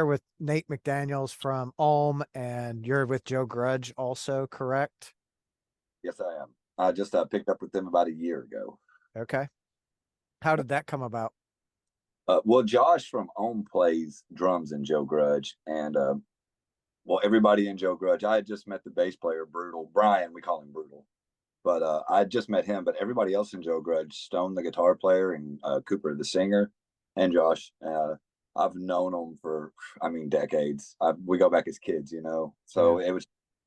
here with Nate McDaniels from Ohlm, and you're with Joe Grudge also, correct? Yes, I am. I just picked up with them about a year ago. Okay. How did that come about? Well, Josh from Ohm plays drums in Joe Grudge, and well, everybody in Joe Grudge. I had just met the bass player, Brutal Brian. We call him Brutal, but I had just met him. But everybody else in Joe Grudge, Stone, the guitar player, and Cooper, the singer, and Josh. I've known them for, I mean, decades. We go back as kids, you know. Yeah. So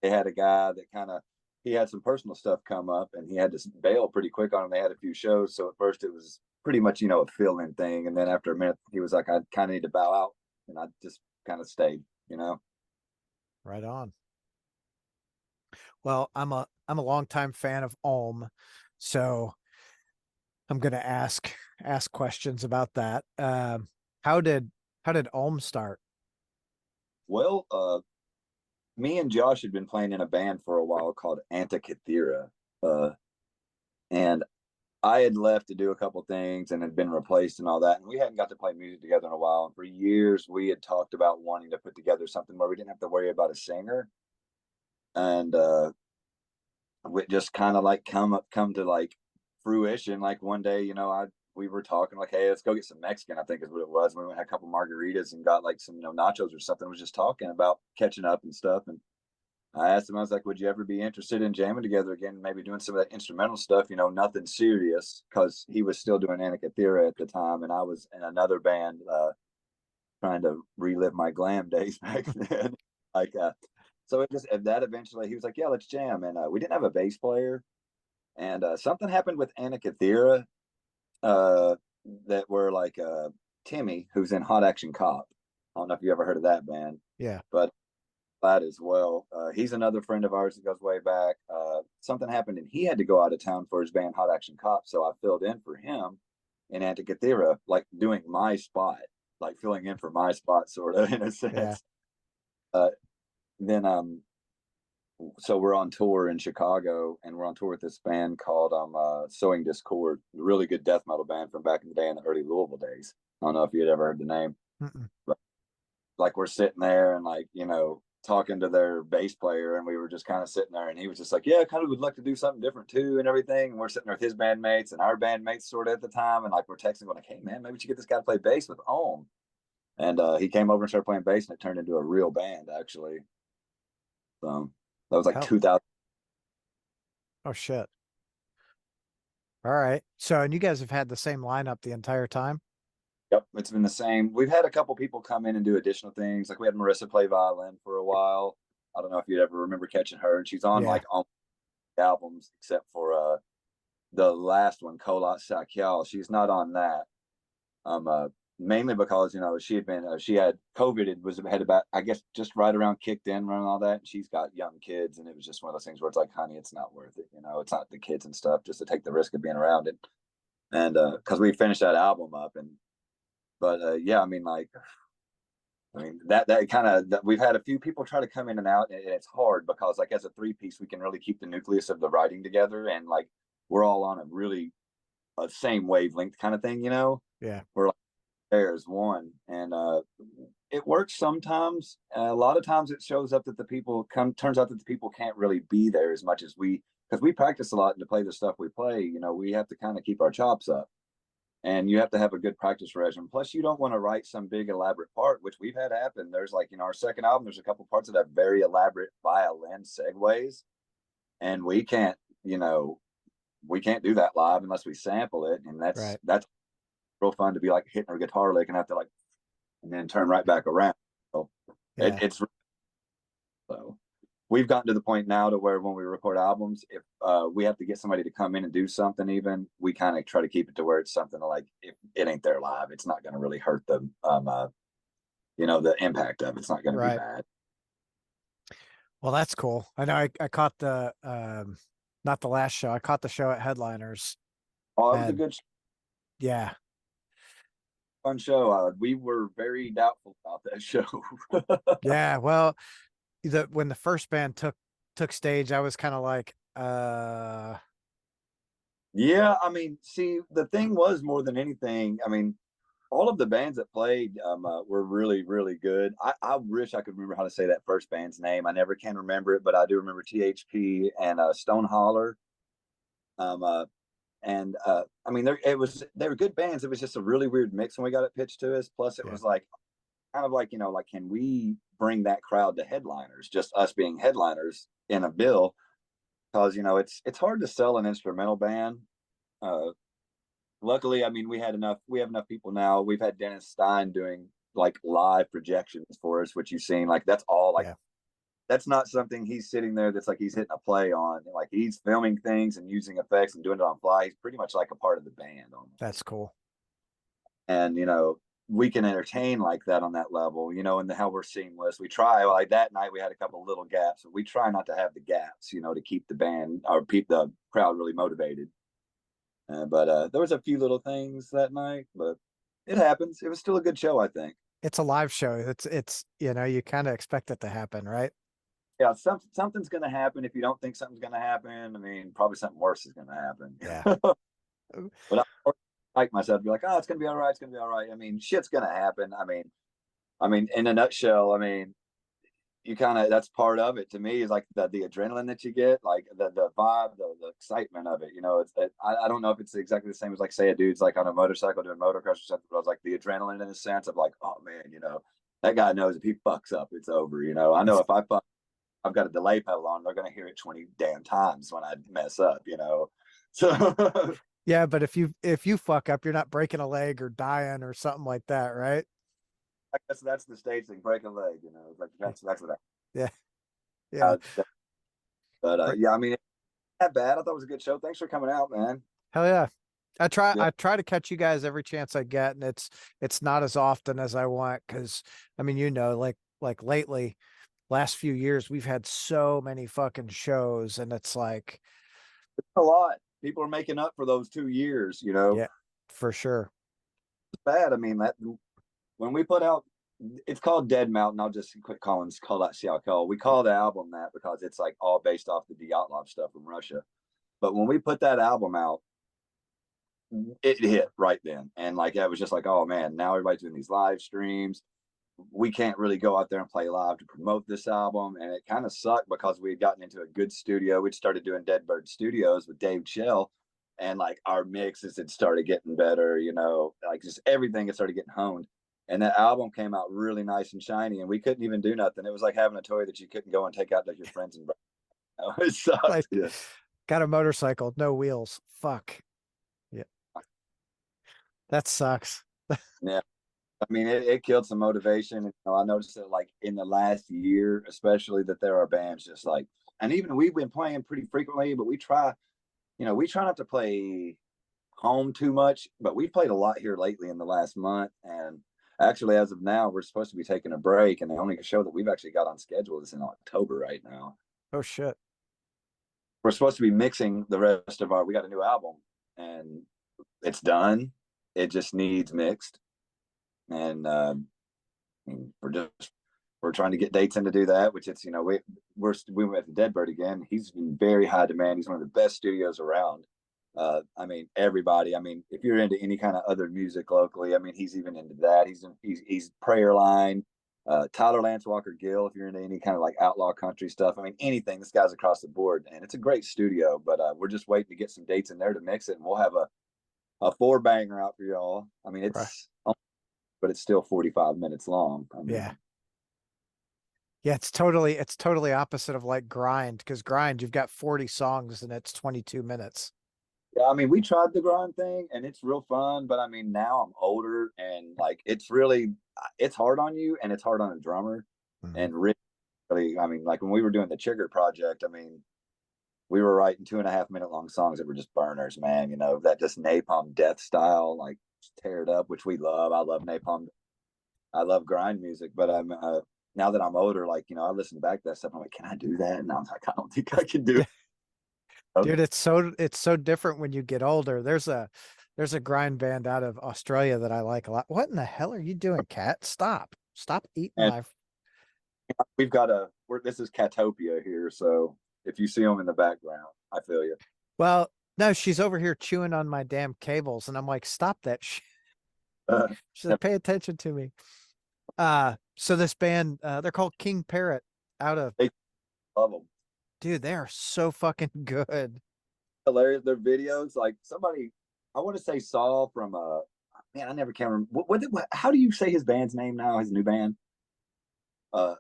they had a guy that he had some personal stuff come up and he had to bail pretty quick on him. They had a few shows. So at first it was pretty much, a fill in thing. And then after a minute, he was like, I kind of need to bow out. And I just kind of stayed. Right on. Well, I'm a longtime fan of Ohlm, so I'm gonna ask questions about that. How did how did Ohlm start? Well, me and Josh had been playing in a band for a while called Antikythera. And I had left to do a couple things and had been replaced and all that. And we hadn't got to play music together in a while. And for years, we had talked about wanting to put together something where we didn't have to worry about a singer. And we just kind of like come to like fruition. Like one day, we were talking like, hey, let's go get some Mexican, I think is what it was. And we went had a couple margaritas and got like some, nachos or something. We was just talking about catching up and stuff. And I asked him, I was like, would you ever be interested in jamming together again, maybe doing some of that instrumental stuff, nothing serious, because he was still doing Anacathera at the time. And I was in another band trying to relive my glam days back then. like, so it just, that eventually he was like, yeah, let's jam. And we didn't have a bass player. And something happened with Anacathera that were like Timmy, who's in Hot Action Cop. I don't know if you ever heard of that band, Yeah. but that as well. He's another friend of ours that goes way back. Something happened and he had to go out of town for his band Hot Action Cop, so I filled in for him in Antikythera, like doing my spot, like filling in for my spot, sort of in a Yeah. sense. Uh, then so we're on tour in Chicago, and we're on tour with this band called Sowing Discord, a really good death metal band from back in the day in the early Louisville days. I don't know if you'd ever heard the name, Mm-mm. but like we're sitting there and like talking to their bass player, and we were just kind of sitting there, and he was just like, yeah, I kind of would like to do something different too and everything. And we're sitting there with his bandmates and our bandmates sort of at the time, and like we're texting going like, hey man, maybe we should get this guy to play bass with Ohm. And he came over and started playing bass, and it turned into a real band actually. So that was like Hell. 2000. Oh shit. All right. So, and you guys have had the same lineup the entire time? Yep, it's been the same. We've had a couple people come in and do additional things. Like we had Marissa play violin for a while. I don't know if you'd ever remember catching her, and she's on Yeah. like all albums except for the last one, Kolat Sakyal. She's not on that. Um, uh, Mainly because she had COVID. It was had about, I guess, just right around kicked in, running all that. And she's got young kids, and it was just one of those things where it's like, honey, it's not worth it. It's not the kids and stuff just to take the risk of being around it. And because we finished that album up, and but yeah, I mean that kind of we've had a few people try to come in and out, and it's hard because like as a three piece, we can really keep the nucleus of the writing together, and like we're all on a really same wavelength kind of thing. Yeah. We're like there's one, and it works sometimes. A lot of times it shows up that the people come. Turns out that the people can't really be there as much as we, because we practice a lot and to play the stuff we play. We have to kind of keep our chops up, and you have to have a good practice regimen. Plus, you don't want to write some big elaborate part, which we've had happen. There's like our second album, there's a couple parts that have very elaborate violin segues, and we can't do that live unless we sample it, and that's Right. that's real fun to be like hitting our guitar lick and have to like and then turn right back around. So Yeah. it's so we've gotten to the point now to where when we record albums, if we have to get somebody to come in and do something, even we kind of try to keep it to where it's something like if it ain't there live, it's not going to really hurt them. The impact of it's not going to be Right. bad. Well, that's cool. I know I caught the not the last show. I caught the show at Headliners. Oh, it was a And good, yeah. fun show. We were very doubtful about that show. Yeah. Well, when the first band took stage, I was kind of like, Yeah, I mean, see, the thing was more than anything. I mean, all of the bands that played were really, really good. I wish I could remember how to say that first band's name. I never can remember it, but I do remember THP and Stone Holler. Um, uh, and I mean, they were good bands. It was just a really weird mix when we got it pitched to us. Plus, it Yeah. was like kind of like, like, can we bring that crowd to headliners? Just us being headliners in a bill, because it's hard to sell an instrumental band. Uh, Luckily, I mean, we have enough people now. We've had Dennis Stein doing like live projections for us, which you've seen. Like that's all like Yeah. that's not something he's sitting there that's like he's hitting a play on. Like he's filming things and using effects and doing it on fly. He's pretty much like a part of the band almost. That's cool. And we can entertain like that on that level, and how we're seamless. We try, like that night we had a couple of little gaps, but we try not to have the gaps, to keep the band or keep the crowd really motivated. But there was a few little things that night, but it happens. It was still a good show, I think. It's a live show. It's you kind of expect it to happen, right? Yeah, something's going to happen. If you don't think something's going to happen, I mean, probably something worse is going to happen. Yeah. But I like myself, be like, oh, it's going to be all right. It's going to be all right. I mean, shit's going to happen. I mean, in a nutshell, I mean, you kind of, that's part of it to me, is like the adrenaline that you get, like the vibe, the excitement of it. I don't know if it's exactly the same as like, say, a dude's like on a motorcycle doing motocross or something, but I was like the adrenaline in the sense of like, oh man, that guy knows if he fucks up, it's over. I know if I fuck, I've got a delay pedal on, they're going to hear it 20 damn times when I mess up. So Yeah, but if you fuck up, you're not breaking a leg or dying or something like that, right? I guess that's the stage thing, break a leg. Like that's what Yeah. Yeah. but Right. yeah, I mean, it's not bad. I thought it was a good show. Thanks for coming out, man. Hell yeah. Yeah. I try to catch you guys every chance I get, and it's not as often as I want, because I mean, like lately, last few years, we've had so many fucking shows, and it's like, A lot. People are making up for those 2 years. yeah, for sure. It's bad. I mean, that when we put out, it's called Dead Mountain. I'll just quit call that Xiao. We call the album that because it's like all based off the Dyatlov stuff from Russia. But when we put that album out, it hit right then. And like, it was just like, oh man, now everybody's doing these live streams. We can't really go out there and play live to promote this album. And it kind of sucked because we had gotten into a good studio. We'd started doing Dead Bird Studios with Dave Shell. And like our mixes had started getting better, like just everything had started getting honed. And that album came out really nice and shiny, and we couldn't even do nothing. It was like having a toy that you couldn't go and take out to your friends and it sucked. Like, Yeah. got a motorcycle, no wheels. Fuck. Yeah. That sucks. Yeah. I mean, it killed some motivation. I noticed that, like in the last year, especially, that there are bands just like, and even we've been playing pretty frequently, but we try not to play home too much. But we played a lot here lately in the last month, and actually, as of now, we're supposed to be taking a break, and the only show that we've actually got on schedule is in October right now. Oh shit. We're supposed to be mixing the rest of we got a new album, and it's done. It just needs mixed, and we're trying to get dates in to do that, which it's we went to Deadbird again. He's in very high demand. He's one of the best studios around. I mean, everybody. I mean, if you're into any kind of other music locally, I mean, he's even into that. He's Prayer Line, Tyler Lance Walker Gill. If you're into any kind of like outlaw country stuff, I mean, anything. This guy's across the board, and it's a great studio. But we're just waiting to get some dates in there to mix it, and we'll have a four banger out for y'all. I mean, Right. but it's still 45 minutes long. I mean, Yeah. Yeah, it's totally opposite of like Grind, because Grind, you've got 40 songs and it's 22 minutes. yeah, I mean, we tried the grind thing and it's real fun, but I mean, now I'm older and like it's hard on you and it's hard on a drummer. Mhm. And really, I mean, like when we were doing the Chigger project, I mean, we were writing 2.5 minute long songs that were just burners, man. That just napalm death style, like tear it up, which we love. I love napalm. I love grind music, but I'm now that I'm older, like I listen back to that stuff. I'm like, can I do that? And I was like, I don't think I can do it. Dude, it's so different when you get older. There's a grind band out of Australia that I like a lot. What in the hell are you doing, cat? Stop eating And my. we've got this is Catopia here, so if you see them in the background, I feel you. Well, no, she's over here chewing on my damn cables, and I'm like, stop that shit. She's like, pay attention to me. So this band, they're called King Parrot out of, they love them. dude, they are so fucking good. Hilarious. Their videos, like somebody, I want to say Saul from man, I never can remember. How do you say his band's name now? His new band. Uh,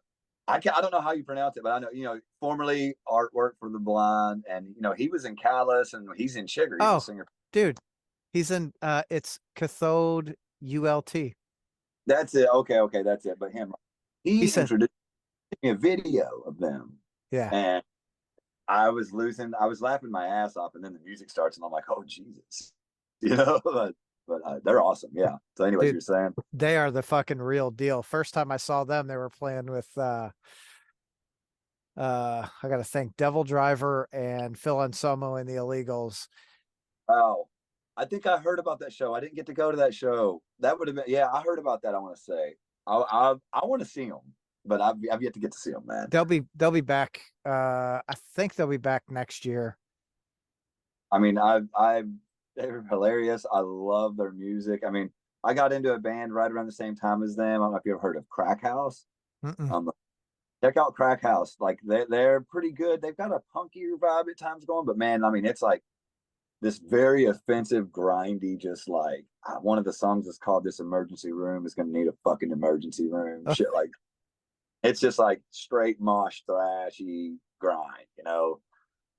I don't know how you pronounce it, but I know formerly artwork for the blind, and he was in Callus, and he's in Sugar. He's a Oh, singer. dude, he's in, it's Cathode ULT. That's it. Okay, that's it. But He he said, introduced me a video of them, yeah, and I was laughing my ass off, and then the music starts, and I'm like, oh Jesus, but they're awesome. Yeah. So, anyways, dude, you're saying, they are the fucking real deal. First time I saw them, they were playing with, I gotta think, Devil Driver and Phil Anselmo and the Illegals. wow, I think I heard about that show. I didn't get to go to that show. That would have been, yeah, I heard about that. I want to say, I want to see them, but I've yet to get to see them, man. They'll be back. I think they'll be back next year. I mean, they're hilarious. I love their music. I mean, I got into a band right around the same time as them. I don't know if you ever heard of Crack House. Mm-mm. Check out Crack House. Like they're pretty good. They've got a punkier vibe at times going, but man, I mean, it's like this very offensive, grindy, just like one of the songs is called "This Emergency Room is going to need a fucking emergency room." Shit, like it's just like straight mosh thrashy grind.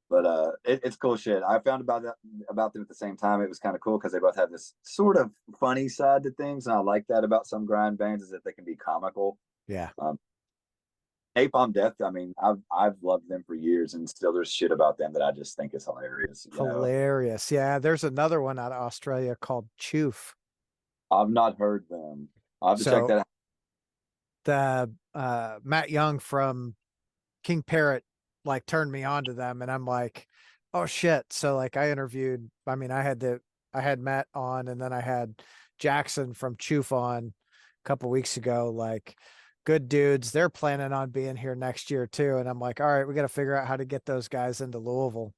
But it's cool shit. I found about them at the same time. It was kind of cool because they both have this sort of funny side to things, and I like that about some grind bands is that they can be comical. Yeah. Napalm Death. I mean, I've loved them for years, and still there's shit about them that I just think is hilarious. Hilarious. Yeah, there's another one out of Australia called Choof. I've not heard them. I'll have to check So that out. the Matt Young from King Parrot like turned me on to them, and I'm like, oh shit. So like I interviewed, I mean, I had Matt on, and then I had Jackson from Choof on a couple weeks ago. Like, good dudes. They're planning on being here next year too. And I'm like, all right, we got to figure out how to get those guys into Louisville.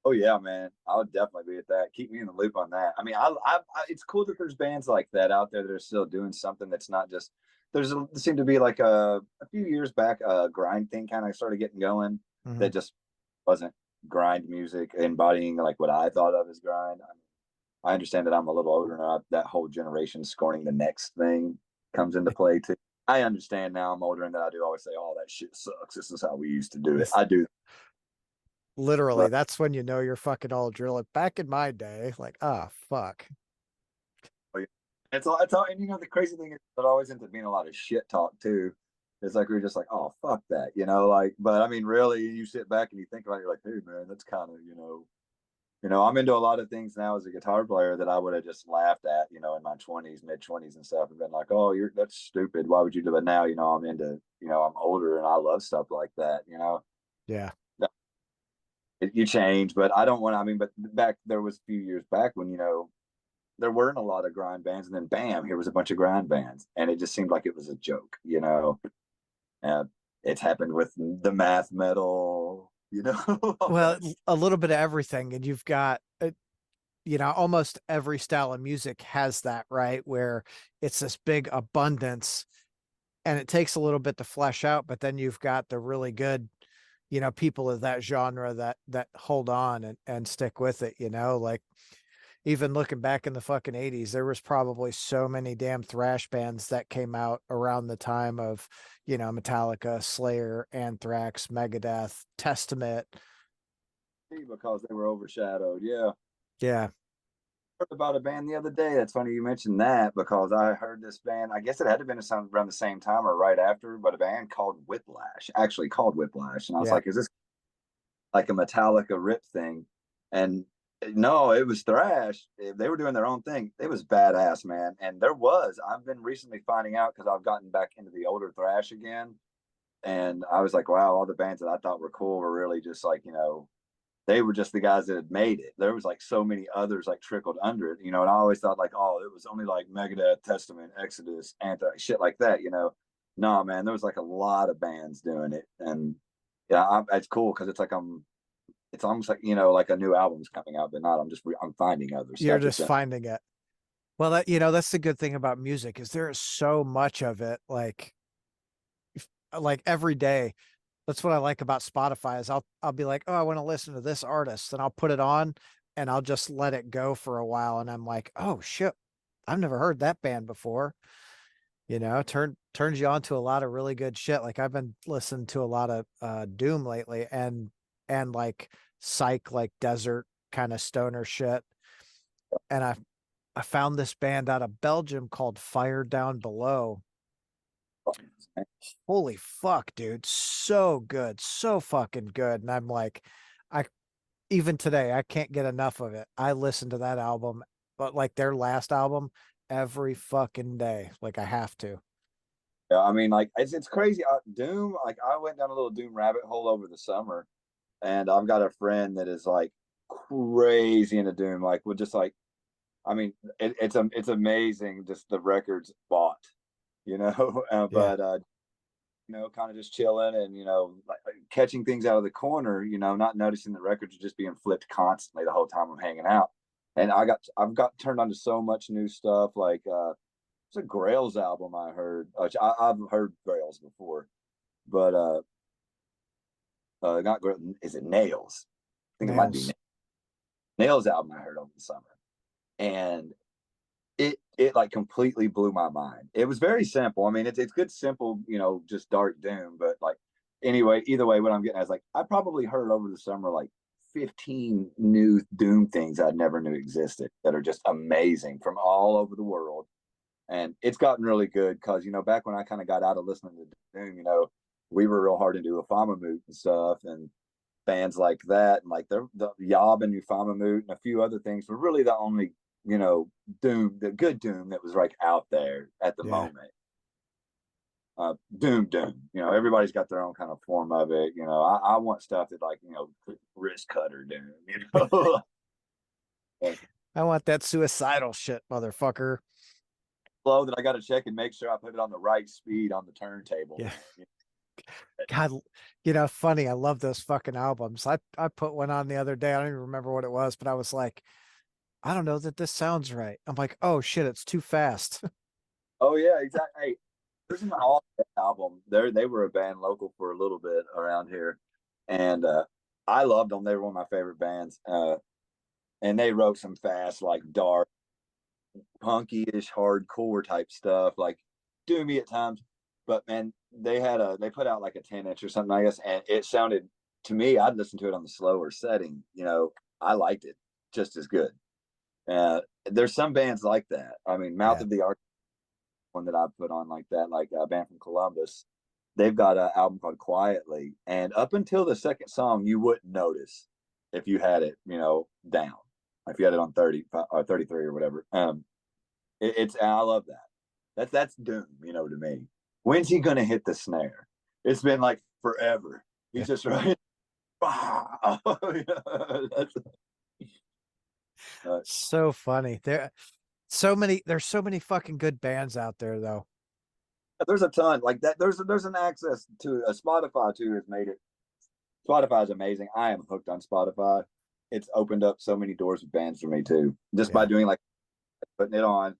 Oh yeah, man. I would definitely be at that. Keep me in the loop on that. I mean, it's cool that there's bands like that out there that are still doing something that's not just. There seemed to be like a few years back a grind thing kind of started getting going Mm-hmm. that just wasn't grind music embodying like what I thought of as grind. I mean, I understand that I'm a little older now. That whole generation scorning the next thing comes into play too. I understand now I'm older and that I do always say, "Oh, that shit sucks. This is how we used to do it." It's I do, literally, but that's when you know you're fucking old. Drilling back in my day, like, ah, fuck. it's all, and the crazy thing is it always ends up being a lot of shit talk too. It's like we're just like, oh fuck that, like. But I mean, really, you sit back and you think about it, you're like, hey man, that's kind of. I'm into a lot of things now as a guitar player that I would have just laughed at, in my 20s, mid 20s and stuff, and been like, oh, that's stupid. Why would you do it now? I'm I'm older and I love stuff like that. Yeah. You change, but I don't want to. I mean, but back there was a few years back when there weren't a lot of grind bands, and then bam, here was a bunch of grind bands, and it just seemed like it was a joke. And it's happened with the math metal. All Well, that. a little bit of everything, and you've got, almost every style of music has that, right? Where it's this big abundance, and it takes a little bit to flesh out, but then you've got the really good, people of that genre that hold on and stick with it. Like, even looking back in the fucking 80s, there was probably so many damn thrash bands that came out around the time of, Metallica, Slayer, Anthrax, Megadeth, Testament. Because they were overshadowed. Yeah. Yeah. Heard about a band the other day. That's funny you mentioned that because I heard this band. I guess it had to have been around the same time or right after, but a band called Whiplash, actually called Whiplash. And I was Yeah. like, is this like a Metallica rip thing? And no, it was thrash. They were doing their own thing. It was badass, man. And I've been recently finding out because I've gotten back into the older thrash again. And I was like, wow, all the bands that I thought were cool were really just like, they were just the guys that had made it. There was like so many others like trickled under it, and I always thought like, oh, it was only like Megadeth, Testament, Exodus, Anthrax, shit like that. No, man, there was like a lot of bands doing it, and yeah, it's cool because it's almost like like a new album's coming out, but not. I'm finding other You're stuff just that's finding it. Well, that, that's the good thing about music is there is so much of it. Like every day. That's what I like about Spotify is I'll be like, oh, I want to listen to this artist, and I'll put it on, and I'll just let it go for a while, and I'm like, oh shit, I've never heard that band before. Turns you on to a lot of really good shit. Like I've been listening to a lot of Doom lately, and like psych, like desert kind of stoner shit. And I found this band out of Belgium called Fire Down Below. Holy fuck, dude. So good. So fucking good. And I'm like, I even today, I can't get enough of it. I listen to that album, but like their last album every fucking day. Like I have to. Yeah, I mean, like it's crazy. Doom, like I went down a little Doom rabbit hole over the summer, and I've got a friend that is like crazy into Doom. Like, would just like, I mean, it's amazing just the records bought, you know. Yeah. But kind of just chilling and like catching things out of the corner. Not noticing the records are just being flipped constantly the whole time I'm hanging out. And I've got turned on to so much new stuff. Like it's a Grails album I heard. Which I've heard Grails before, but not is it Nails? I think it might be Nails. Nails album I heard over the summer, and it like completely blew my mind. It was very simple. I mean, it's good, simple, just dark doom. But like, anyway, either way, what I'm getting at is like I probably heard over the summer like 15 new doom things I never knew existed that are just amazing from all over the world. And it's gotten really good because back when I kind of got out of listening to doom, we were real hard into Ohlm and stuff and bands like that, and like the Yob and Moot and a few other things were really the only doom, the good doom that was like out there at the Yeah. moment. Doom. Everybody's got their own kind of form of it. I want stuff that like wrist cutter doom. I want that suicidal shit, motherfucker. Flow that I got to check and make sure I put it on the right speed on the turntable. Yeah. God, funny. I love those fucking albums. I put one on the other day. I don't even remember what it was, but I was like, I don't know that this sounds right. I'm like, oh shit, it's too fast. Oh yeah, exactly. Hey, there's an All album. They were a band local for a little bit around here, and I loved them. They were one of my favorite bands. And they wrote some fast, like dark, punky-ish, hardcore type stuff, like doomy at times. But man, they put out like a 10-inch or something, I guess, and it sounded to me. I'd listen to it on the slower setting. I liked it just as good. There's some bands like that. I mean, Mouth Yeah. of the Ark, one that I put on like that, like a band from Columbus. They've got an album called Quietly, and up until the second song, you wouldn't notice if you had it, down. If you had it on 30 or 33 or whatever. It's I love that. That's doom, to me. When's he gonna hit the snare? It's been like forever. Yeah. He's just right. So funny. There's so many fucking good bands out there though. There's a ton like that. There's an access to a Spotify too has made it. Spotify is amazing. I am hooked on Spotify. It's opened up so many doors with bands for me too, just by Yeah. doing like putting it on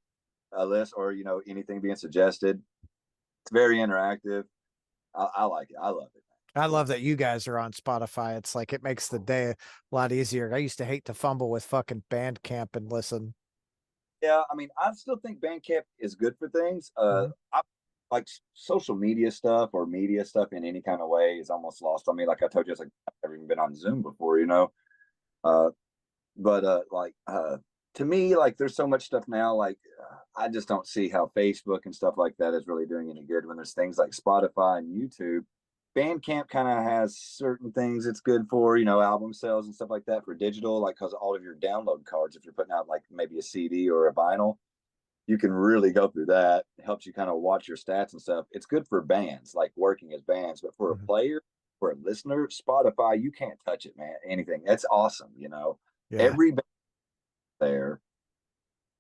a list or anything being suggested. It's very interactive. I like it. I love it. I love that you guys are on Spotify. It's like it makes the day a lot easier. I used to hate to fumble with fucking Bandcamp and listen. Yeah, I mean, I still think Bandcamp is good for things. Mhm. I like social media stuff or media stuff in any kind of way is almost lost on me. Like I told you, it's like I've never even been on Zoom before. Uh, but to me, like there's so much stuff now. Like I just don't see how Facebook and stuff like that is really doing any good when there's things like Spotify and YouTube. Bandcamp kind of has certain things it's good for, album sales and stuff like that for digital, like because all of your download cards, if you're putting out like maybe a CD or a vinyl, you can really go through that. It helps you kind of watch your stats and stuff. It's good for bands, like working as bands, but for a Mhm. player, for a listener, Spotify, you can't touch it, man. Anything. That's awesome. Yeah. Every band there.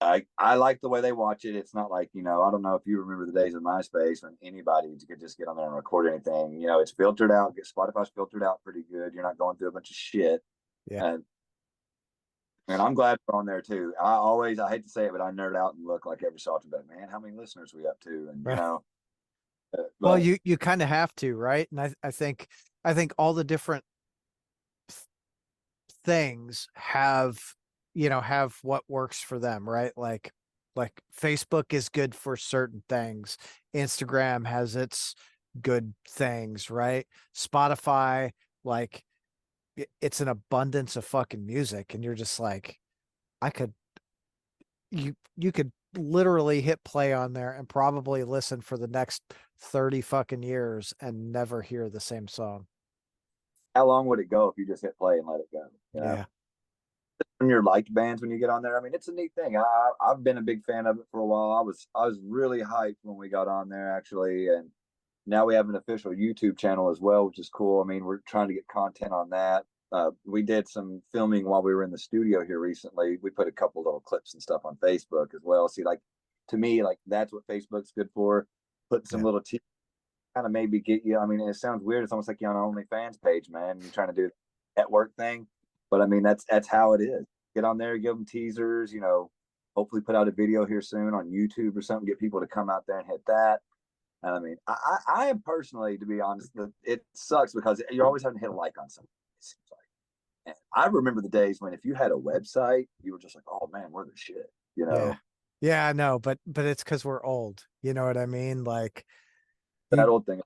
I like the way they watch it. It's not like, I don't know if you remember the days of MySpace when anybody could just get on there and record anything. It's filtered out. Spotify's filtered out pretty good. You're not going through a bunch of shit. Yeah. And And I'm glad we're on there too. I hate to say it, but I nerd out and look like every so often, but man, how many listeners we up to? And Right. Well, but you kind of have to, right? And I think all the different things have what works for them, right? Like Facebook is good for certain things. Instagram has its good things, right? Spotify, like it's an abundance of fucking music, and you're just like, I could you could literally hit play on there and probably listen for the next 30 fucking years and never hear the same song. how long would it go if you just hit play and let it go? You know, Yeah. from your liked bands when you get on there. I mean, it's a neat thing. I've been a big fan of it for a while. I was really hyped when we got on there actually, and now we have an official YouTube channel as well, which is cool. I mean, we're trying to get content on that. We did some filming while we were in the studio here recently. We put a couple little clips and stuff on Facebook as well. See, like to me, like that's what Facebook's good for. Put some Yeah. little kind of maybe get you. I mean, it sounds weird. It's almost like you're on an OnlyFans page, man. You're trying to do that work thing, but I mean, that's how it is. Get on there, give them teasers. Hopefully put out a video here soon on YouTube or something. Get people to come out there and hit that. And I mean, I am personally, to be honest, it sucks because you're always having to hit a like on something. It seems like. And I remember the days when if you had a website, you were just like, oh man, we're the shit. You Yeah. know, Yeah, I know, but it's because we're old. You know what I mean? Like that you old thing.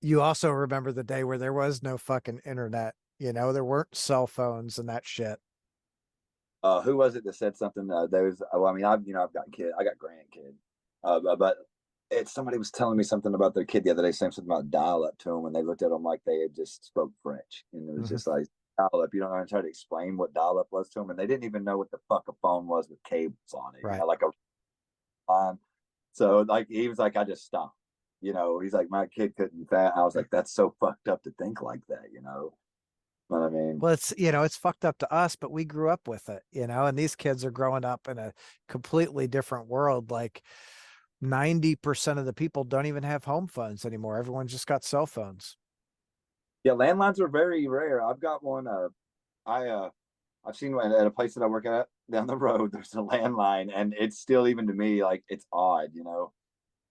you also remember the day where there was no fucking internet, there weren't cell phones and that shit. Who was it that said something? There was. Well, I mean, I've got kid. I got grandkid. But somebody was telling me something about their kid the other day, saying something about dial up to them, and they looked at them like they had just spoke French, and it was Mhm. just like dial up. You don't know, and try to explain what dial up was to them, and they didn't even know what the fuck a phone was with cables on it. Right. Like a line. So like he was like, I just stopped. He's like, my kid couldn't fat. I was like, that's so fucked up to think like that. But I mean, Well, it's fucked up to us, but we grew up with it, and these kids are growing up in a completely different world. Like 90% of the people don't even have home phones anymore. Everyone's just got cell phones. yeah, landlines are very rare. I've got one. I I've seen one at a place that I work at down the road. There's a landline, and it's still even to me like it's odd.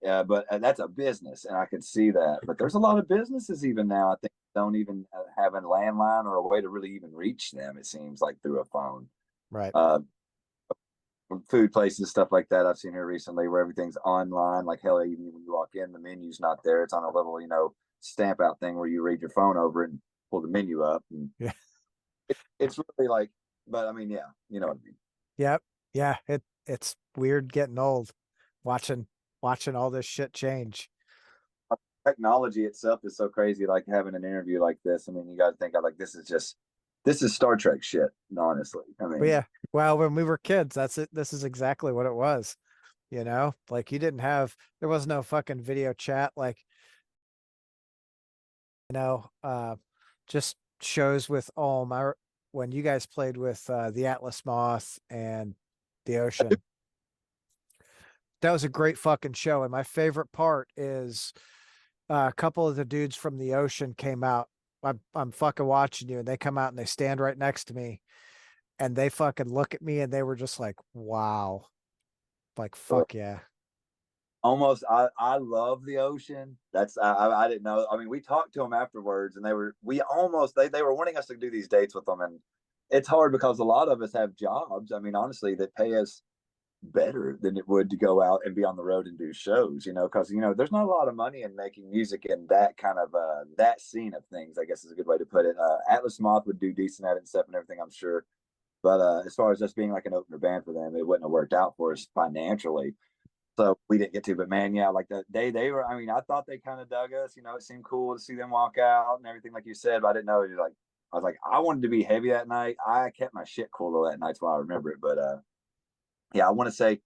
Yeah, but that's a business, and I can see that. But there's a lot of businesses even now. I think don't even have a landline or a way to really even reach them. It seems like through a phone. Right. Uh, Food places, stuff like that. I've seen here recently where everything's online. Like hell, even when you walk in, the menu's not there. It's on a little, stamp out thing where you read your phone over it and pull the menu up. And Yeah. it's really like, but I mean, yeah, you know what I mean. Yep. Yeah. It's weird getting old, watching watching all this shit change. Technology itself is so crazy. Like having an interview like this. I mean, you got to think, like, this is Star Trek shit. Honestly, I But mean, yeah, well, when we were kids, that's it. This is exactly what it was. Like there was no fucking video chat. Like, you know, uh, just shows with Ohlm. When you guys played with the Atlas Moth and the Ocean, that was a great fucking show. And my favorite part is a couple of the dudes from the Ocean came out. I'm fucking watching you, and they come out and they stand right next to me, and they fucking look at me, and they were just like, "Wow." Like, fuck yeah. almost I love the Ocean. That's I didn't know. I mean, we talked to them afterwards, and they were wanting us to do these dates with them, and it's hard because a lot of us have jobs. I mean, honestly, that pay us better than it would to go out and be on the road and do shows. Because there's not a lot of money in making music in that kind of that scene of things. I guess is a good way to put it. Atlas Moth would do decent at it and stuff and everything, I'm sure. But as far as us being like an opener band for them, it wouldn't have worked out for us financially. So we didn't get to, but man, yeah, like the day they were, I mean, I thought they kind of dug us, it seemed cool to see them walk out and everything, like you said, but I didn't know. I was like, I wanted to be heavy that night. I kept my shit cool though that night, so I remember it. But yeah, I want to say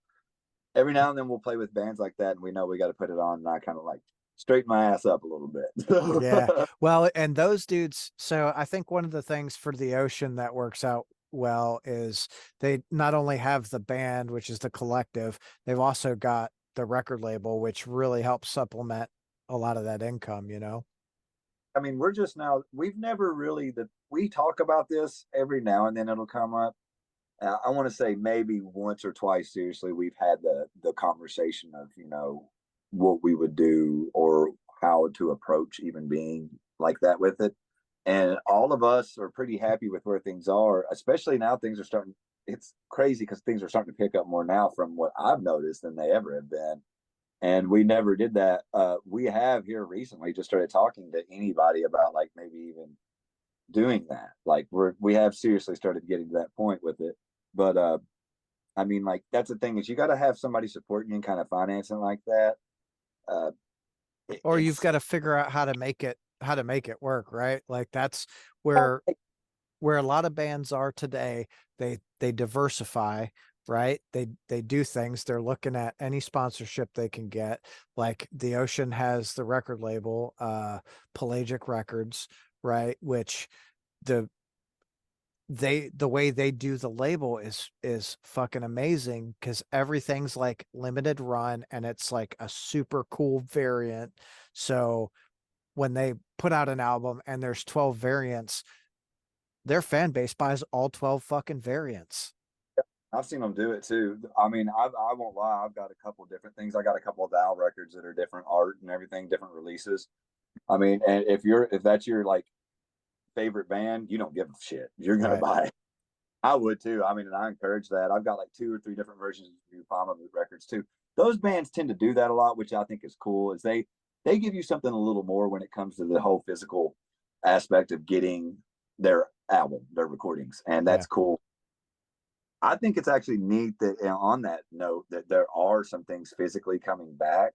every now and then we'll play with bands like that and we know we got to put it on. And I kind of like straighten my ass up a little Yeah. bit. Well, and those dudes, so I think one of the things for the Ocean that works out well is they not only have the band, which is the collective, they've also got the record label, which really helps supplement a lot of that income. I mean, we've never really, we talk about this every now and then it'll come up. I want to say maybe once or twice, seriously, we've had the conversation of, you know, what we would do or how to approach even being like that with it. And all of us are pretty happy with where things are, especially now things are starting. It's crazy because things are starting to pick up more now from what I've noticed than they ever have been. And we never did that. We have here recently just started talking to anybody about like maybe even doing that. Like we have seriously started getting to that point with it. But I mean, like that's the thing is you got to have somebody supporting you and kind of financing like that. Uh, Or you've it's got to figure out how to make it work, right? Like that's where where a lot of bands are today. They diversify, right? They do things. They're looking at any sponsorship they can get. Like the Ocean has the record label, Pelagic Records, right? Which the the way they do the label is fucking amazing because everything's like limited run and it's like a super cool variant. So when they put out an album and there's 12 variants, their fan base buys all 12 fucking variants. I've seen them do it too. I mean, I won't lie. I've got a couple different things. I got a couple of Val records that are different art and everything, different releases. I mean, and if that's your like favorite band, you don't give a shit. You're gonna Right. buy it. I would too. I mean, and I encourage that. I've got like two or three different versions of Palma records too. Those bands tend to do that a lot, which I think is cool. Is they give you something a little more when it comes to the whole physical aspect of getting their album, their recordings, and Yeah. that's cool. I think it's actually neat that on that note that there are some things physically coming back.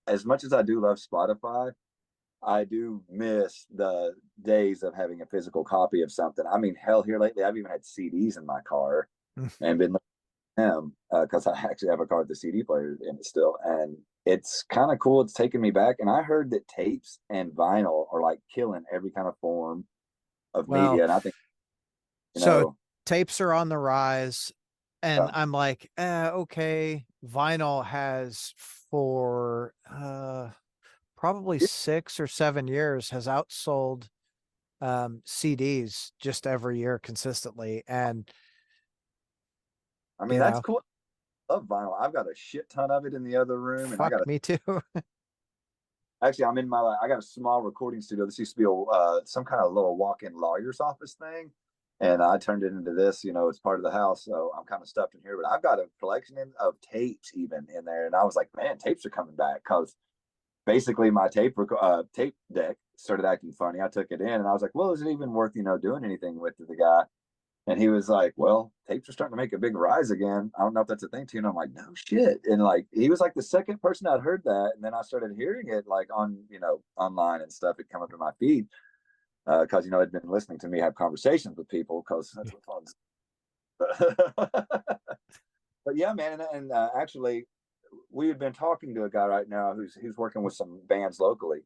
As much as I do love Spotify, I do miss the days of having a physical copy of something. I mean, hell, here lately, I've even had CDs in my car and been listening to them because I actually have a car with the CD player in it still. And it's kind of cool. It's taken me back. And I heard that tapes and vinyl are like killing every kind of form of Well, media. And I think, you so know, tapes are on the rise, and uh, I'm like, okay, vinyl has for probably 6 or 7 years has outsold CDs just every year consistently. And I mean, you that's know, cool. I love vinyl. I've got a shit ton of it in the other room. And I got fuck me too. actually, I'm in my, I got a small recording studio. This used to be some kind of little walk-in lawyer's office thing, and I turned it into this. You know, it's part of the house, so I'm kind of stuffed in here. But I've got a collection of tapes even in there, and I was like, man, tapes are coming back because basically my tape deck started acting funny. I took it in, and I was like, well, is it even worth doing anything with it? The guy, and he was like, well, tapes are starting to make a big rise again. I don't know if that's a thing too. And I'm like, no shit. And like, he was like the second person I'd heard that. And then I started hearing it like on, online and stuff. It come up to my feed because, I'd been listening to me have conversations with people because that's what phones. But yeah, man. And actually, we had been talking to a guy right now who's working with some bands locally.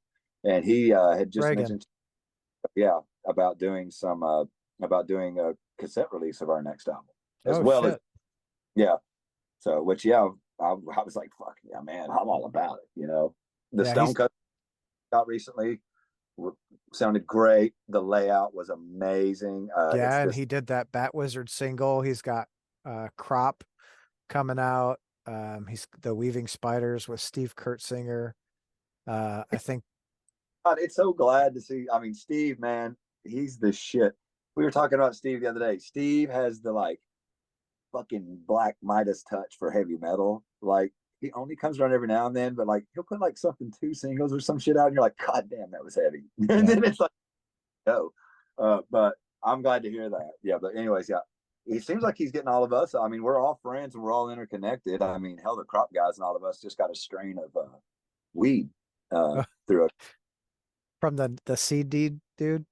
And he had just Reagan. mentioned, yeah, about doing about doing a cassette release of our next album as Oh well as shit. yeah. So which yeah, I was like, fuck yeah, man, I'm all about it. The Yeah, Stone he's Cut out recently sounded great. The layout was amazing. It's yeah, and this. he did that Bat Wizard single. He's got Crop coming out. He's the Weaving Spiders with Steve Kurtzinger. I think God, it's so glad to see. I mean, Steve, man, he's the shit. We were talking about Steve the other day. Steve has the like fucking black Midas touch for heavy metal. Like he only comes around every now and then, but like he'll put like something two singles or some shit out, and you're like, God damn, that was heavy. And yeah. then it's like, no. But I'm glad to hear that. Yeah, but anyways, yeah. He seems like he's getting all of us. I mean, we're all friends and we're all interconnected. I mean, hell, the crop guys and all of us just got a strain of weed through it. From the CD dude.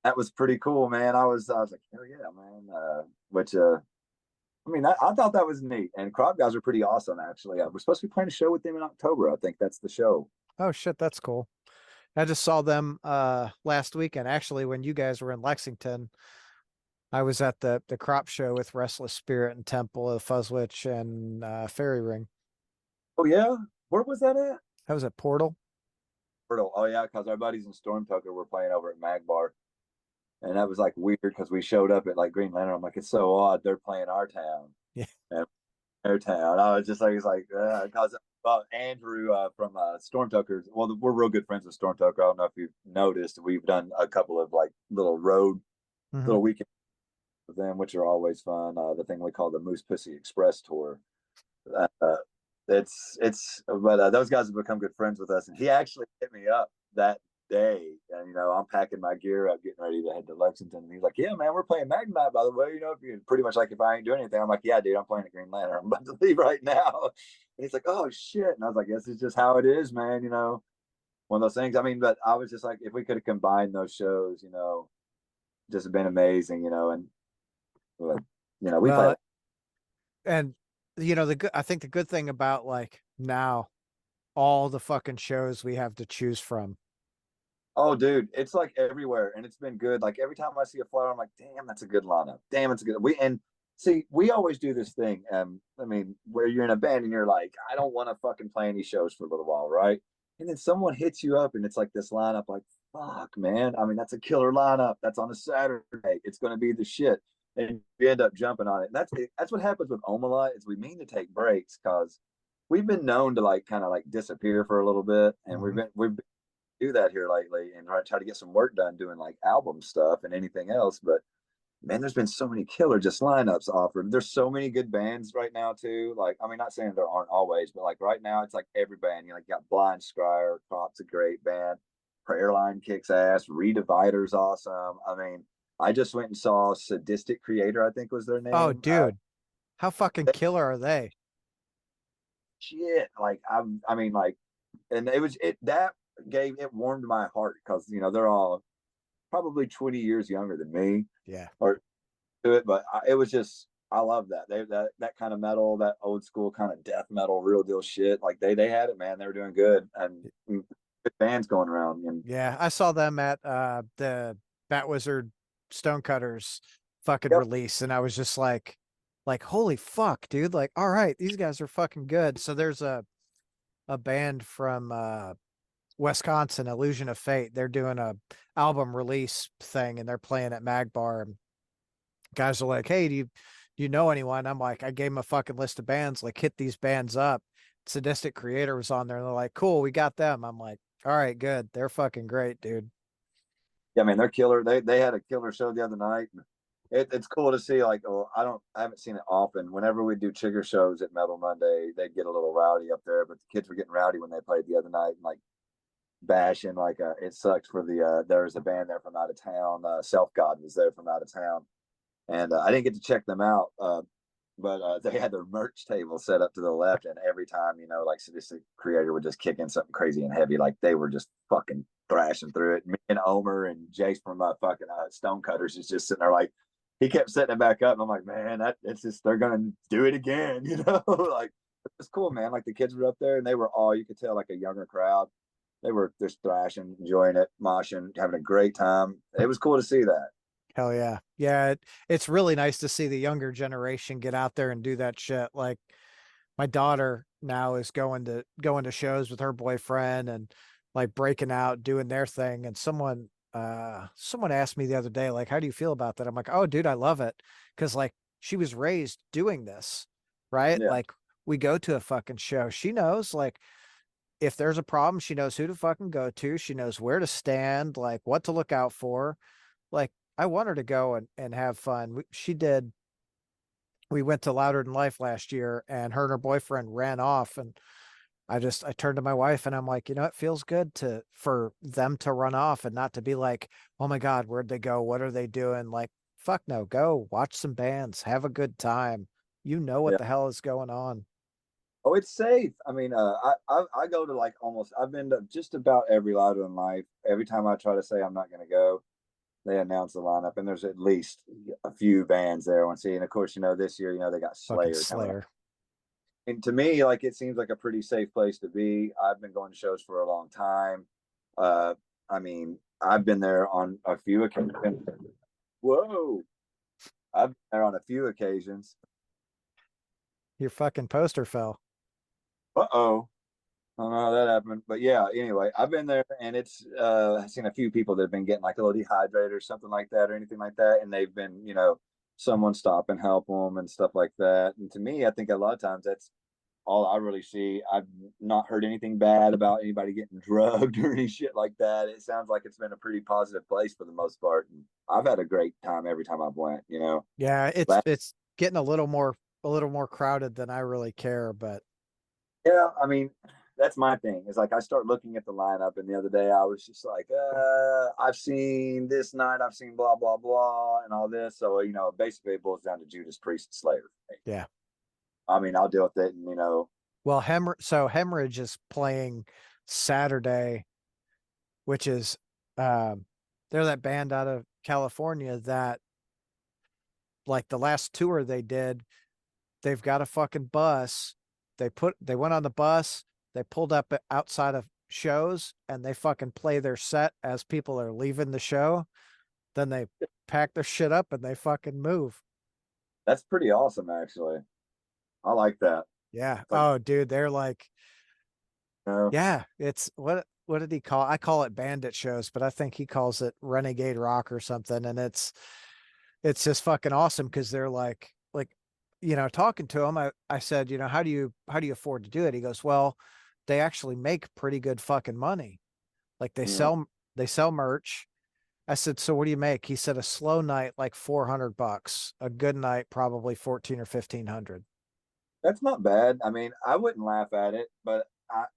That was pretty cool, man. I was like, hell yeah, man. Which I mean, I thought that was neat. And Crop Guys are pretty awesome, actually. We're supposed to be playing a show with them in October. I think that's the show. Oh shit, that's cool. I just saw them last weekend. Actually, when you guys were in Lexington, I was at the crop show with Restless Spirit and Temple of Fuzzwitch and Fairy Ring. Oh, yeah? Where was that at? That was at Portal. Oh, yeah, because our buddies in Storm Tucker were playing over at Mag Bar. And that was like weird because we showed up at like Green Lantern. I'm like, it's so odd they're playing our town Yeah. and their town. I was just like, it's like because Andrew from Storm Tuckers. Well, we're real good friends with Storm Tucker. I don't know if you've noticed. We've done a couple of like Hmm. little weekends with them, which are always fun. The thing we call the Moose Pussy Express tour. Uh, but those guys have become good friends with us, and he actually hit me up that day, and I'm packing my gear up, getting ready to head to Lexington, and he's like, "Yeah, man, we're playing Magnite, by the way. If you pretty much like if I ain't doing anything, I'm like, yeah, dude, I'm playing at Green Lantern. I'm about to leave right now." And he's like, "Oh shit," and I was like, "Guess it's just how it is, man. One of those things." I mean, but I was just like, if we could have combined those shows, just been amazing, and but, we play. Well, and the good, I think the good thing about like now all the fucking shows we have to choose from. Oh, dude, it's like everywhere, and it's been good. Like every time I see a flyer, I'm like, "Damn, that's a good lineup. Damn, it's a good." We always do this thing. I mean, where you're in a band and you're like, "I don't want to fucking play any shows for a little while, right?" And then someone hits you up, and it's like this lineup. Like, fuck, man. I mean, that's a killer lineup. That's on a Saturday. It's going to be the shit, and we end up jumping on it. And that's what happens with Ohlm is we mean to take breaks because we've been known to like kind of like disappear for a little bit, and Mhm. we've do that here lately and try to get some work done doing like album stuff and anything else. But man, there's been so many killer just lineups offered. There's so many good bands right now too. Like, I mean, not saying there aren't always, but like right now, it's like every band. You got Blind Scryer, Crop's a great band. Prayerline kicks ass. Redivider's awesome. I mean, I just went and saw Sadistic Creator, I think was their Oh, name. dude, how fucking killer are they? Shit, like I mean, like, and it that gave it warmed my heart because they're all probably 20 years younger than me Yeah. or to it, but it was just I love that that kind of metal, that old school kind of death metal, real deal shit. Like they had it, man. They were doing good and good bands going around. And Yeah, I saw them at the Bat Wizard Stonecutters fucking yep, release, and I was just like holy fuck, dude. Like, all right, these guys are fucking good. So there's a band from Wisconsin, Illusion of Fate. They're doing a album release thing and they're playing at Magbar. And guys are like, "Hey, do you know anyone?" I'm like, I gave them a fucking list of bands, like hit these bands up. Sadistic Creator was on there, and they're like, "Cool, we got them." I'm like, "All right, good. They're fucking great, dude." yeah, man, they're killer. They had a killer show the other night. It's cool to see. Like, oh, I haven't seen it often. Whenever we do Chigger shows at Metal Monday, they get a little rowdy up there. But the kids were getting rowdy when they played the other night, and like bashing. Like, it sucked for the. There was a band there from out of town. Self God was there from out of town, and I didn't get to check them out. But they had their merch table set up to the left, and every time like Sadistic Creator would just kick in something crazy and heavy, like they were just fucking thrashing through it. Me and Omer and Jace from fucking Stonecutters is just sitting there like he kept setting it back up. And I'm like, man, it's just they're gonna do it again, like it's cool, man. Like the kids were up there, and they were all you could tell like a younger crowd. They were just thrashing, enjoying it, moshing, having a great time. It was cool to see that. Hell yeah. Yeah, it's really nice to see the younger generation get out there and do that shit. Like my daughter now is going to shows with her boyfriend and like breaking out, doing their thing. And someone asked me the other day, like, how do you feel about that? I'm like, oh dude, I love it. Cause like she was raised doing this, right? Yeah, Like we go to a fucking show. She knows like if there's a problem, she knows who to fucking go to. She knows where to stand, like what to look out for. Like I want her to go and have fun. She did. We went to Louder Than Life last year, and her and her boyfriend ran off. And I turned to my wife, and I'm like, it feels good to for them to run off and not to be like, oh my God, where'd they go? What are they doing? Like, fuck no, go watch some bands, have a good time. You know what yeah. the hell is going on. Oh, it's safe. I mean, I go to like almost. I've been to just about every Louder Than Life. Every time I try to say I'm not going to go, they announce the lineup, and there's at least a few bands there I want to see. And of course, this year, they got Fucking Slayer coming up. Slayer. And to me, like it seems like a pretty safe place to be. I've been going to shows for a long time. Uh, I mean, I've been there on a few occasions. Whoa, I've been there on a few occasions. Your fucking poster fell. Uh oh. I don't know how that happened, but yeah. Anyway, I've been there, and it's I've seen a few people that have been getting like a little dehydrated or something like that, or anything like that, and they've been, someone stop and help them and stuff like that. And to me, I think a lot of times that's all I really see. I've not heard anything bad about anybody getting drugged or any shit like that. It sounds like it's been a pretty positive place for the most part, and I've had a great time every time I've went. Yeah, it's Last it's getting a little more crowded than I really care, but Yeah, I mean, that's my thing. Is like I start looking at the lineup, and the other day I was just like, I've seen this night, I've seen blah blah blah, and all this. So basically it boils down to Judas Priest and Slayer for me. yeah. I mean, I'll deal with it, and Well, Hemorrhage is playing Saturday, which is they're that band out of California that like the last tour they did, they've got a fucking bus. They went on the bus, they pulled up outside of shows and they fucking play their set as people are leaving the show. Then they pack their shit up and they fucking move. that's pretty awesome, actually. I like that. Yeah. It's like, Oh, dude, they're like, you know, yeah, it's what did he call? I call it bandit shows, but I think he calls it renegade rock or something. And it's just fucking awesome because they're like talking to him, I said, how do you afford to do it? He goes, well, they actually make pretty good fucking money. Like mm, they sell merch. I said, so what do you make? He said a slow night like $400, a good night probably 14 or 1500. that's not bad. I mean, I wouldn't laugh at it, but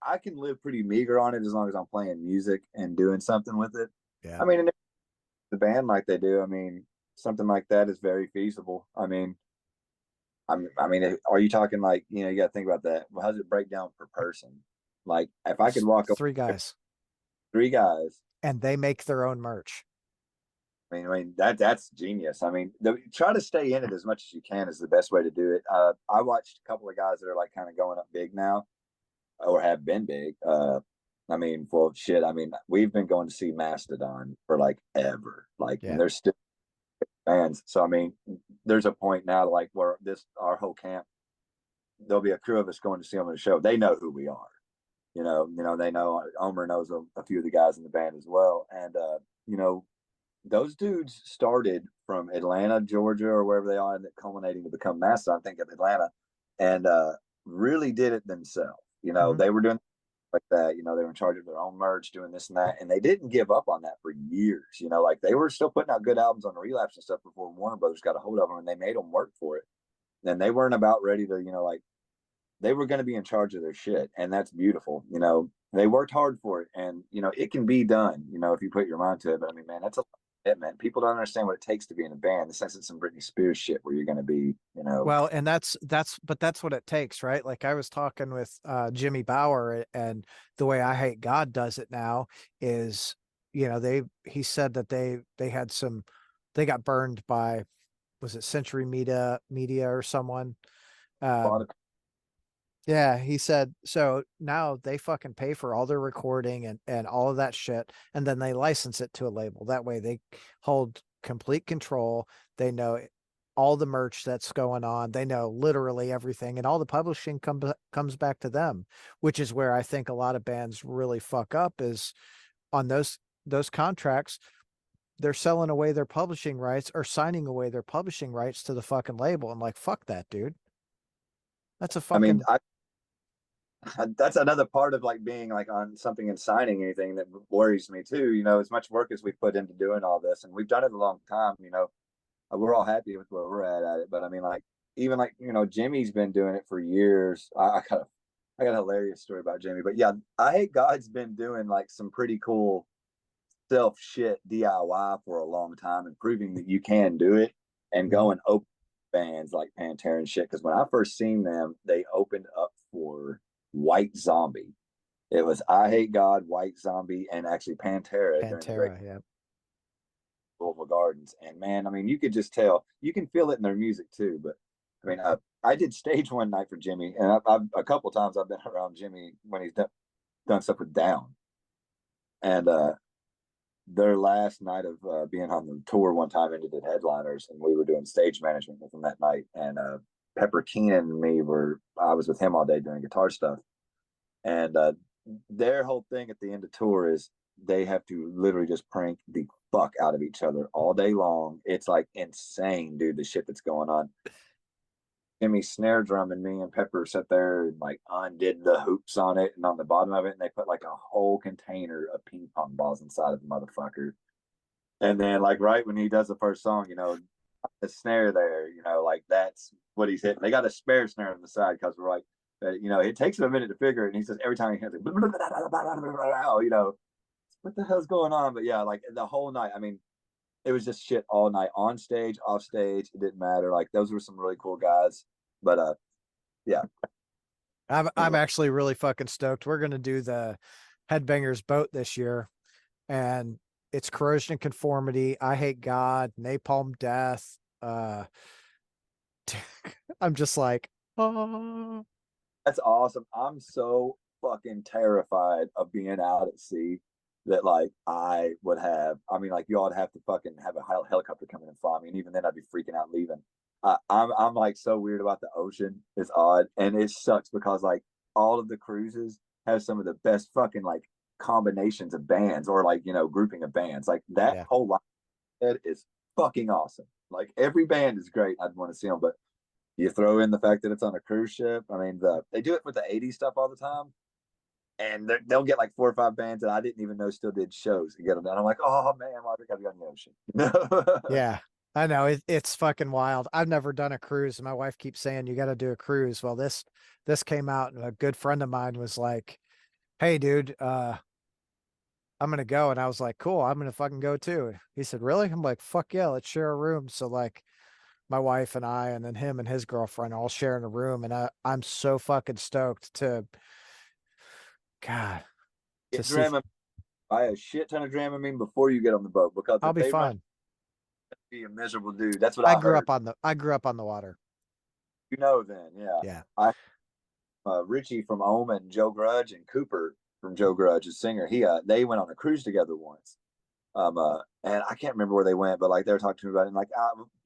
I can live pretty meager on it as long as I'm playing music and doing something with it. Yeah. I mean, and the band like they do, I mean, something like that is very feasible. I mean, are you talking like, you got to think about that. Well, how does it break down per person? Like, if I could walk up Three guys three guys, and they make their own merch. I mean that's genius. I mean, try to stay in it as much as you can is the best way to do it. I watched a couple of guys that are like kind of going up big now, or have been big. I mean, well, shit. I mean, we've been going to see Mastodon for like ever, like, and Yeah. they're still fans. So I mean, there's a point now like where our whole camp, there'll be a crew of us going to see them in the show. They know who we are. They know Omer knows a few of the guys in the band as well, and you know, those dudes started from Atlanta, Georgia, or wherever they are, and culminating to become Mastodon. I think of Atlanta, and really did it themselves. Mhm. They were doing like that. They were in charge of their own merch, doing this and that, and they didn't give up on that for years. Like they were still putting out good albums on Relapse and stuff before Warner Brothers got a hold of them, and they made them work for it. And they weren't about ready to, like they were going to be in charge of their shit, and that's beautiful. They worked hard for it, and it can be done. If you put your mind to it. But I mean, man, that's a it, man. People don't understand what it takes to be in a band. This isn't some Britney Spears shit where you're going to be, Well, and that's what it takes, right? Like I was talking with Jimmy Bauer, and the way I Hate God does it now is, he said that they had they got burned by, was it Century Media or someone? a lot Um, of yeah, he said so now they fucking pay for all their recording and all of that shit, and then they license it to a label. That way they hold complete control. They know all the merch that's going on. They know literally everything, and all the publishing comes back to them, which is where I think a lot of bands really fuck up is on those contracts. They're selling away their publishing rights or signing away their publishing rights to the fucking label. And like, fuck that, dude. That's a I mean, fucking that's another part of like being like on something and signing anything that worries me too. As much work as we put into doing all this, and we've done it a long time. We're all happy with where we're at it. But I mean, like even like Jimmy's been doing it for years. I got a hilarious story about Jimmy. But yeah, I Hate God's been doing like some pretty cool self shit DIY for a long time and proving that you can do it and Mhm. going open bands like Pantera and shit. Because when I first seen them, they opened up for White Zombie. It was I Hate God, White Zombie, and actually Pantera during the Great Pantera. Yeah. Louisville Gardens. And man, I mean, you could just tell, you can feel it in their music too. But I mean, I did stage one night for Jimmy, and a couple times I've been around Jimmy when he's done stuff with Down. And their last night of being on the tour one time into the headliners, and we were doing stage management with them that night. And Pepper Keenan and me I was with him all day doing guitar stuff. And their whole thing at the end of tour is they have to literally just prank the fuck out of each other all day long. It's like insane, dude, the shit that's going on. Jimmy snare drum and me and Pepper sat there and like undid the hoops on it and on the bottom of it, and they put like a whole container of ping pong balls inside of the motherfucker. And then like right when he does the first song, the snare there, like that's what he's hitting. They got a spare snare on the side because we're like, it takes him a minute to figure it. And he says every time he hits it, what the hell's going on? But yeah, like the whole night, I mean, it was just shit all night, on stage, off stage. It didn't matter. Like those were some really cool guys. But yeah. I'm actually really fucking stoked. We're gonna do the Headbangers Boat this year, and it's Corrosion and Conformity, I Hate God, Napalm Death. I'm just like, oh. That's awesome. I'm so fucking terrified of being out at sea that like I would have. I mean, like y'all would have to fucking have a helicopter come in and fly me, and even then I'd be freaking out leaving. I'm like so weird about the ocean. It's odd, and it sucks because like all of the cruises have some of the best fucking like combinations of bands or like grouping of bands. Like that Yeah. whole line is fucking awesome. Like every band is great. I'd want to see them, but you throw in the fact that it's on a cruise ship. I mean, they do it with the '80s stuff all the time, and they'll get like 4 or 5 bands that I didn't even know still did shows and get them done. I'm like, oh man, why do we got to go in the ocean? Yeah, I know it's fucking wild. I've never done a cruise, and my wife keeps saying you got to do a cruise. Well, this came out, and a good friend of mine was like, "Hey, dude, I'm gonna go," and I was like, "Cool, I'm gonna fucking go too." He said, "Really?" I'm like, "Fuck yeah, let's share a room." So like, my wife and I, and then him and his girlfriend all sharing a room, and I'm so fucking stoked to, God, to Get see. Dramamine. Buy a shit ton of Dramamine before you get on the boat because I'll if be they run, fine. be a miserable dude. That's what I heard. I grew up on the water. Then yeah, Yeah. I Richie from Ohlm and Joe Grudge and Cooper from Joe Grudge, a singer. They went on a cruise together once. And I can't remember where they went, but like they were talking to me about it. And like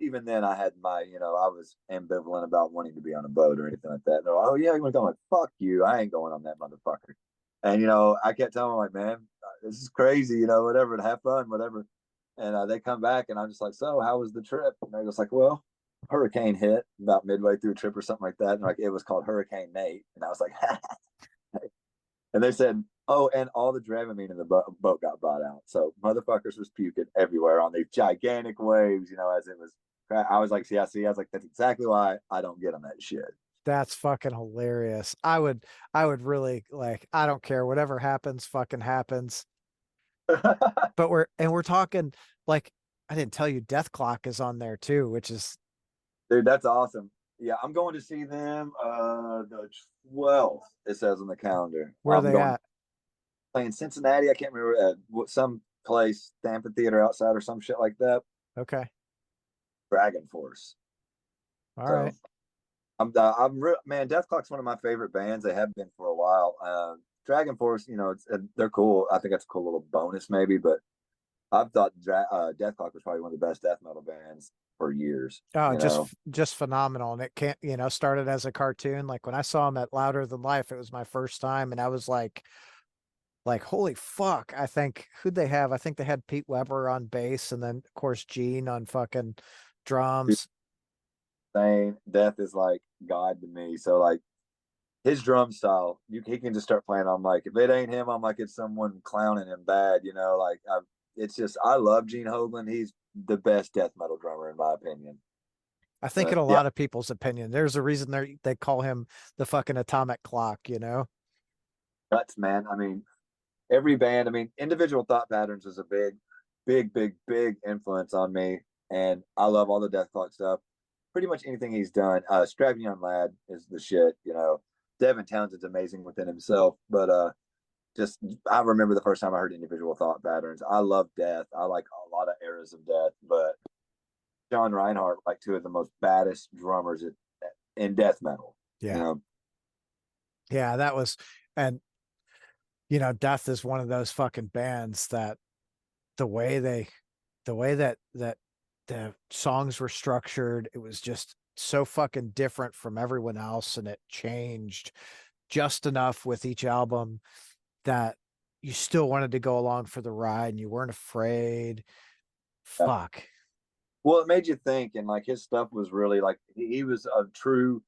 even then, I had my, I was ambivalent about wanting to be on a boat or anything like that. And they're like, oh yeah, you want to go? I'm like, fuck you, I ain't going on that motherfucker. And I kept telling them like, man, this is crazy, whatever, have fun, whatever. And they come back, and I'm just like, so how was the trip? And they're just like, well, hurricane hit about midway through a trip or something like that. And like it was called Hurricane Nate, and I was like, and they said, oh, and all the Dramamine in the boat got bought out. So motherfuckers was puking everywhere on these gigantic waves, as it was. I was like, see, I was like, that's exactly why I don't get on that shit. That's fucking hilarious. I would really like, I don't care. Whatever happens, fucking happens. But we're talking like, I didn't tell you Death Clock is on there too, which is, Dude, that's awesome. Yeah, I'm going to see them the 12th, it says on the calendar. where are I'm they going at? playing Cincinnati. I can't remember what some place, the amphitheater outside or some shit like that. Okay. Dragon Force. All So right. man, Death Clock's one of my favorite bands. They have been for a while. Dragon Force, they're cool. I think that's a cool little bonus maybe, but I've thought Death Clock was probably one of the best death metal bands for years. Oh, just phenomenal. And it can't, started as a cartoon. Like when I saw him at Louder Than Life, it was my first time, and I was like, holy fuck. I think who'd they have? I think they had Pete Weber on bass, and then of course Gene on fucking drums. Saying Death is like God to me. So like his drum style, he can just start playing. I'm like, if it ain't him, I'm like it's someone clowning him bad. Like it's just I love Gene Hoglan. He's the best death metal drummer in my opinion. I think in a Yeah, lot of people's opinion, there's a reason they call him the fucking atomic clock. nuts, man. I mean, every band. I mean, Individual Thought Patterns is a big influence on me, and I love all the Death Clock stuff. Pretty much anything he's done. Strapping Young Lad is the shit. Devin Townsend's amazing within himself, but just I remember the first time I heard Individual Thought Patterns. I love Death. I like a lot of eras of Death, but John Reinhardt, like two of the most baddest drummers in death metal. You Yeah. know, Yeah, that was, and Death is one of those fucking bands that the way that the songs were structured, it was just so fucking different from everyone else, and it changed just enough with each album. that you still wanted to go along for the ride and you weren't afraid. Yeah. Fuck. Well, it made you think, and like his stuff was really like he was a true,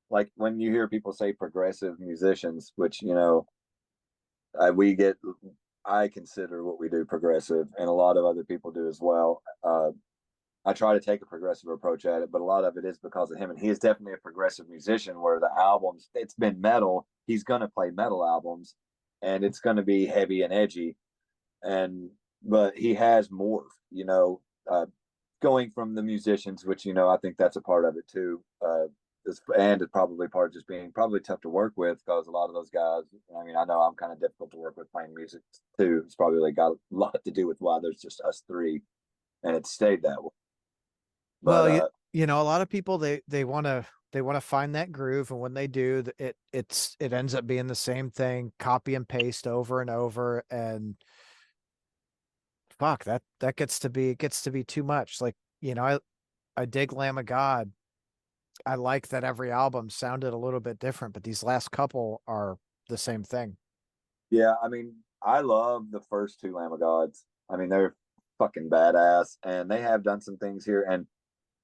like when you hear people say progressive musicians, which we get, I consider what we do progressive, and a lot of other people do as well. I try to take a progressive approach at it, but a lot of it is because of him, and he is definitely a progressive musician. Where the albums, it's been metal, he's gonna play metal albums, and it's gonna be heavy and edgy, and but he has morphed, going from the musicians, which I think that's a part of it too. And it's probably part of just being probably tough to work with because a lot of those guys. I mean, I know I'm kind of difficult to work with playing music too. It's probably got a lot to do with why there's just us three, and it stayed that way. But Well, a lot of people they want to find that groove, and when they do, it ends up being the same thing, copy and paste over and over, and fuck that gets to be too much. Like, I dig Lamb of God. I like that every album sounded a little bit different, but these last couple are the same thing. yeah, I mean, I love the first two Lamb of Gods. I mean, they're fucking badass, and they have done some things here. And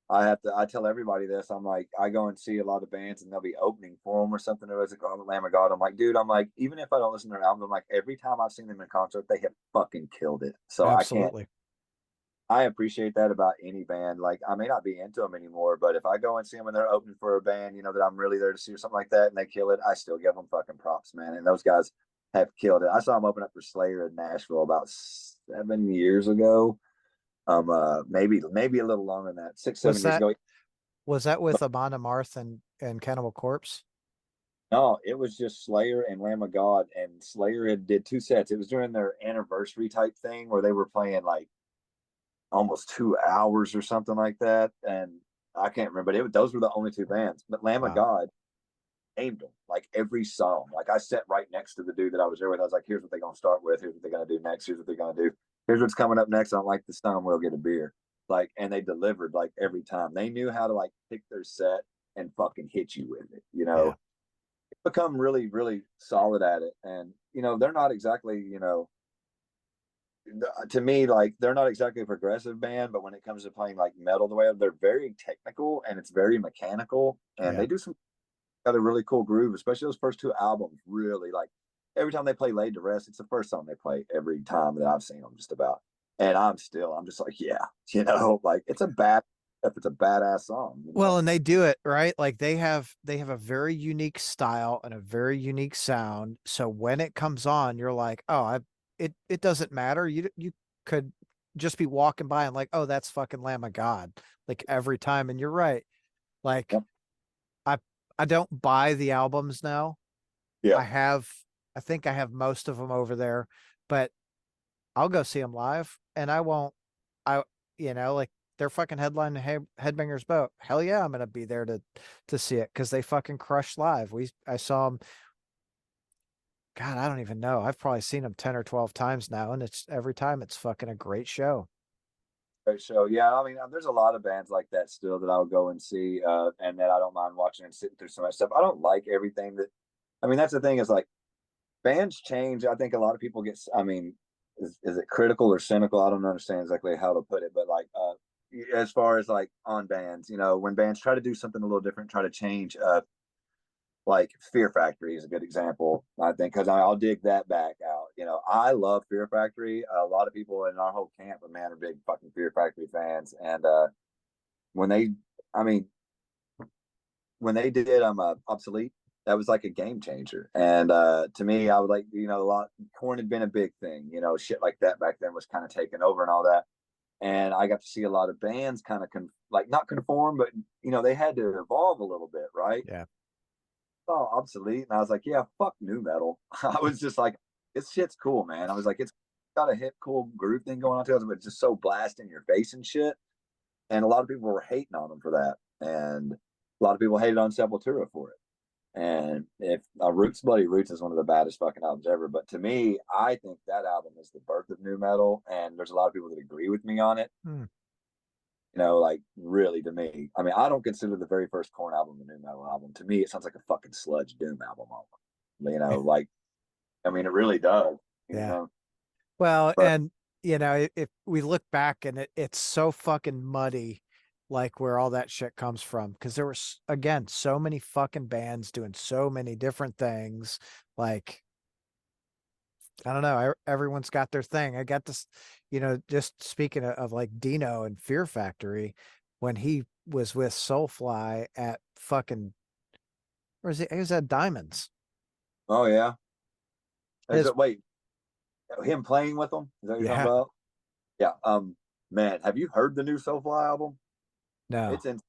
I tell everybody this. I'm like, I go and see a lot of bands and they'll be opening for them or something. Or as a Lamb of God, I'm like, dude, I'm like, even if I don't listen to their album, I'm like, every time I've seen them in concert, they have fucking killed it. So Absolutely. I appreciate that about any band. Like, I may not be into them anymore, but if I go and see them and they're opening for a band, that I'm really there to see or something like that, and they kill it, I still give them fucking props, man. And those guys have killed it. I saw them open up for Slayer in Nashville about 7 years ago. Maybe a little longer than that, six, Was 7 years that ago. was that with Amon Amarth and Cannibal Corpse? No, it was just Slayer and Lamb of God, and Slayer had did two sets. It was during their anniversary type thing where they were playing like almost 2 hours or something like that, and I can't remember. But those were the only two bands. But Lamb of Wow. God named them like every song. Like I sat right next to the dude that I was there with. I was like, "Here's what they're gonna start with. Here's what they're gonna do next. Here's what they're gonna do. Here's what's coming up next. I don't like this song. We'll get a beer." Like, and they delivered like every time. They knew how to like pick their set and fucking hit you with it. Yeah. Become really, really solid at it. And, they're not exactly, to me, like they're not exactly a progressive band, but when it comes to playing like metal the way they're very technical and it's very mechanical. And Yeah. they do some got a really cool groove, especially those first two albums. Really like every time they play Laid to Rest, it's the first song they play every time that I've seen them just about. And I'm just like, yeah, like it's a badass song. Well, and they do it right. Like they have a very unique style and a very unique sound. So when it comes on, you're like, oh, it doesn't matter. You could just be walking by and like, oh, that's fucking Lamb of God, like every time. And you're right. Like Yep. I I don't buy the albums now. Yeah. I have I think I have most of them over there, but I'll go see them live and I won't I like they're fucking headline Headbangers Boat. Hell yeah, I'm gonna be there to see it because they fucking crush live. I saw them. God, I don't even know. I've probably seen them 10 or 12 times now, and it's every time it's fucking a great show. Great show. Yeah, I mean, there's a lot of bands like that still that I'll go and see, and that I don't mind watching and sitting through so much stuff. I don't like everything that. I mean, that's the thing is like bands change. I think a lot of people get. I mean, is it critical or cynical? I don't understand exactly how to put it, but like, as far as like on bands, when bands try to do something a little different, try to change. Like Fear Factory is a good example, I think, because I'll dig that back out. I love Fear Factory. A lot of people in our whole camp, man, are big fucking Fear Factory fans. And when they, I mean, when they did Obsolete, that was like a game changer. And to me, I would like, a lot. Corn had been a big thing. Shit like that back then was kind of taken over and all that. And I got to see a lot of bands kind of like not conform, but they had to evolve a little bit, right? Yeah. Oh, Obsolete. And I was like, yeah, fuck new metal. I was just like, this shit's cool, man. I was like, it's got a hip, cool groove thing going on to it, but it's just so blast in your face and shit. And a lot of people were hating on them for that. And a lot of people hated on Sepultura for it. And if Roots Bloody Roots is one of the baddest fucking albums ever. But to me, I think that album is the birth of new metal. And there's a lot of people that agree with me on it. Hmm. Like really to me. I mean, I don't consider the very first Corn album a new metal album. To me, it sounds like a fucking sludge doom album almost. Like I mean, it really does, you Yeah. know. Well, But and if we look back and it's so fucking muddy, like where all that shit comes from, because there was again so many fucking bands doing so many different things. Like I don't know, everyone's got their thing. I got this, just speaking of like Dino and Fear Factory, when he was with Soulfly at fucking, or is he was at Diamonds. oh yeah, is His it? Wait, him playing with them? Is that what you're talking Yeah, about? Yeah. Man, have you heard the new Soulfly album? no, It's in.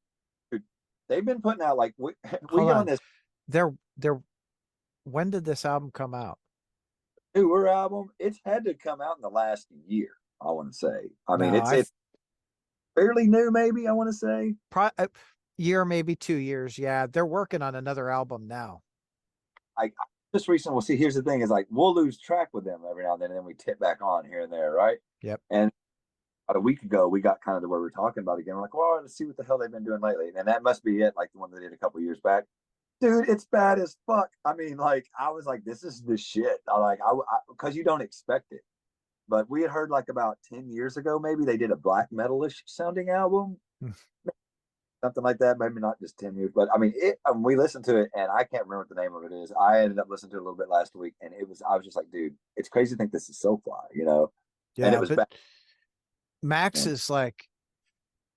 Dude, they've been putting out like we hold get on on. this There, when did this album come out? newer album. It's had to come out in the last year. I want to say. I mean, No, it's fairly new, maybe. I want to say. Pro a year, maybe 2 years. Yeah, they're working on another album now. I just recently. Well, see, here's the thing: is like we'll lose track with them every now and then we tip back on here and there, right? Yep. And about a week ago, we got kind of to where we're talking about it again. We're like, well, let's see what the hell they've been doing lately, and that must be it. Like the one they did a couple years back. Dude, it's bad as fuck. I mean, like, I was like, this is the shit. Because you don't expect it. But we had heard like about 10 years ago, maybe they did a black metalish sounding album, something like that. Maybe not just 10 years, but I mean, we listened to it and I can't remember what the name of it is. I ended up listening to it a little bit last week and I was just like, dude, it's crazy to think this is Soulfly, you know? And it Yeah, was but bad. Max Man. is like,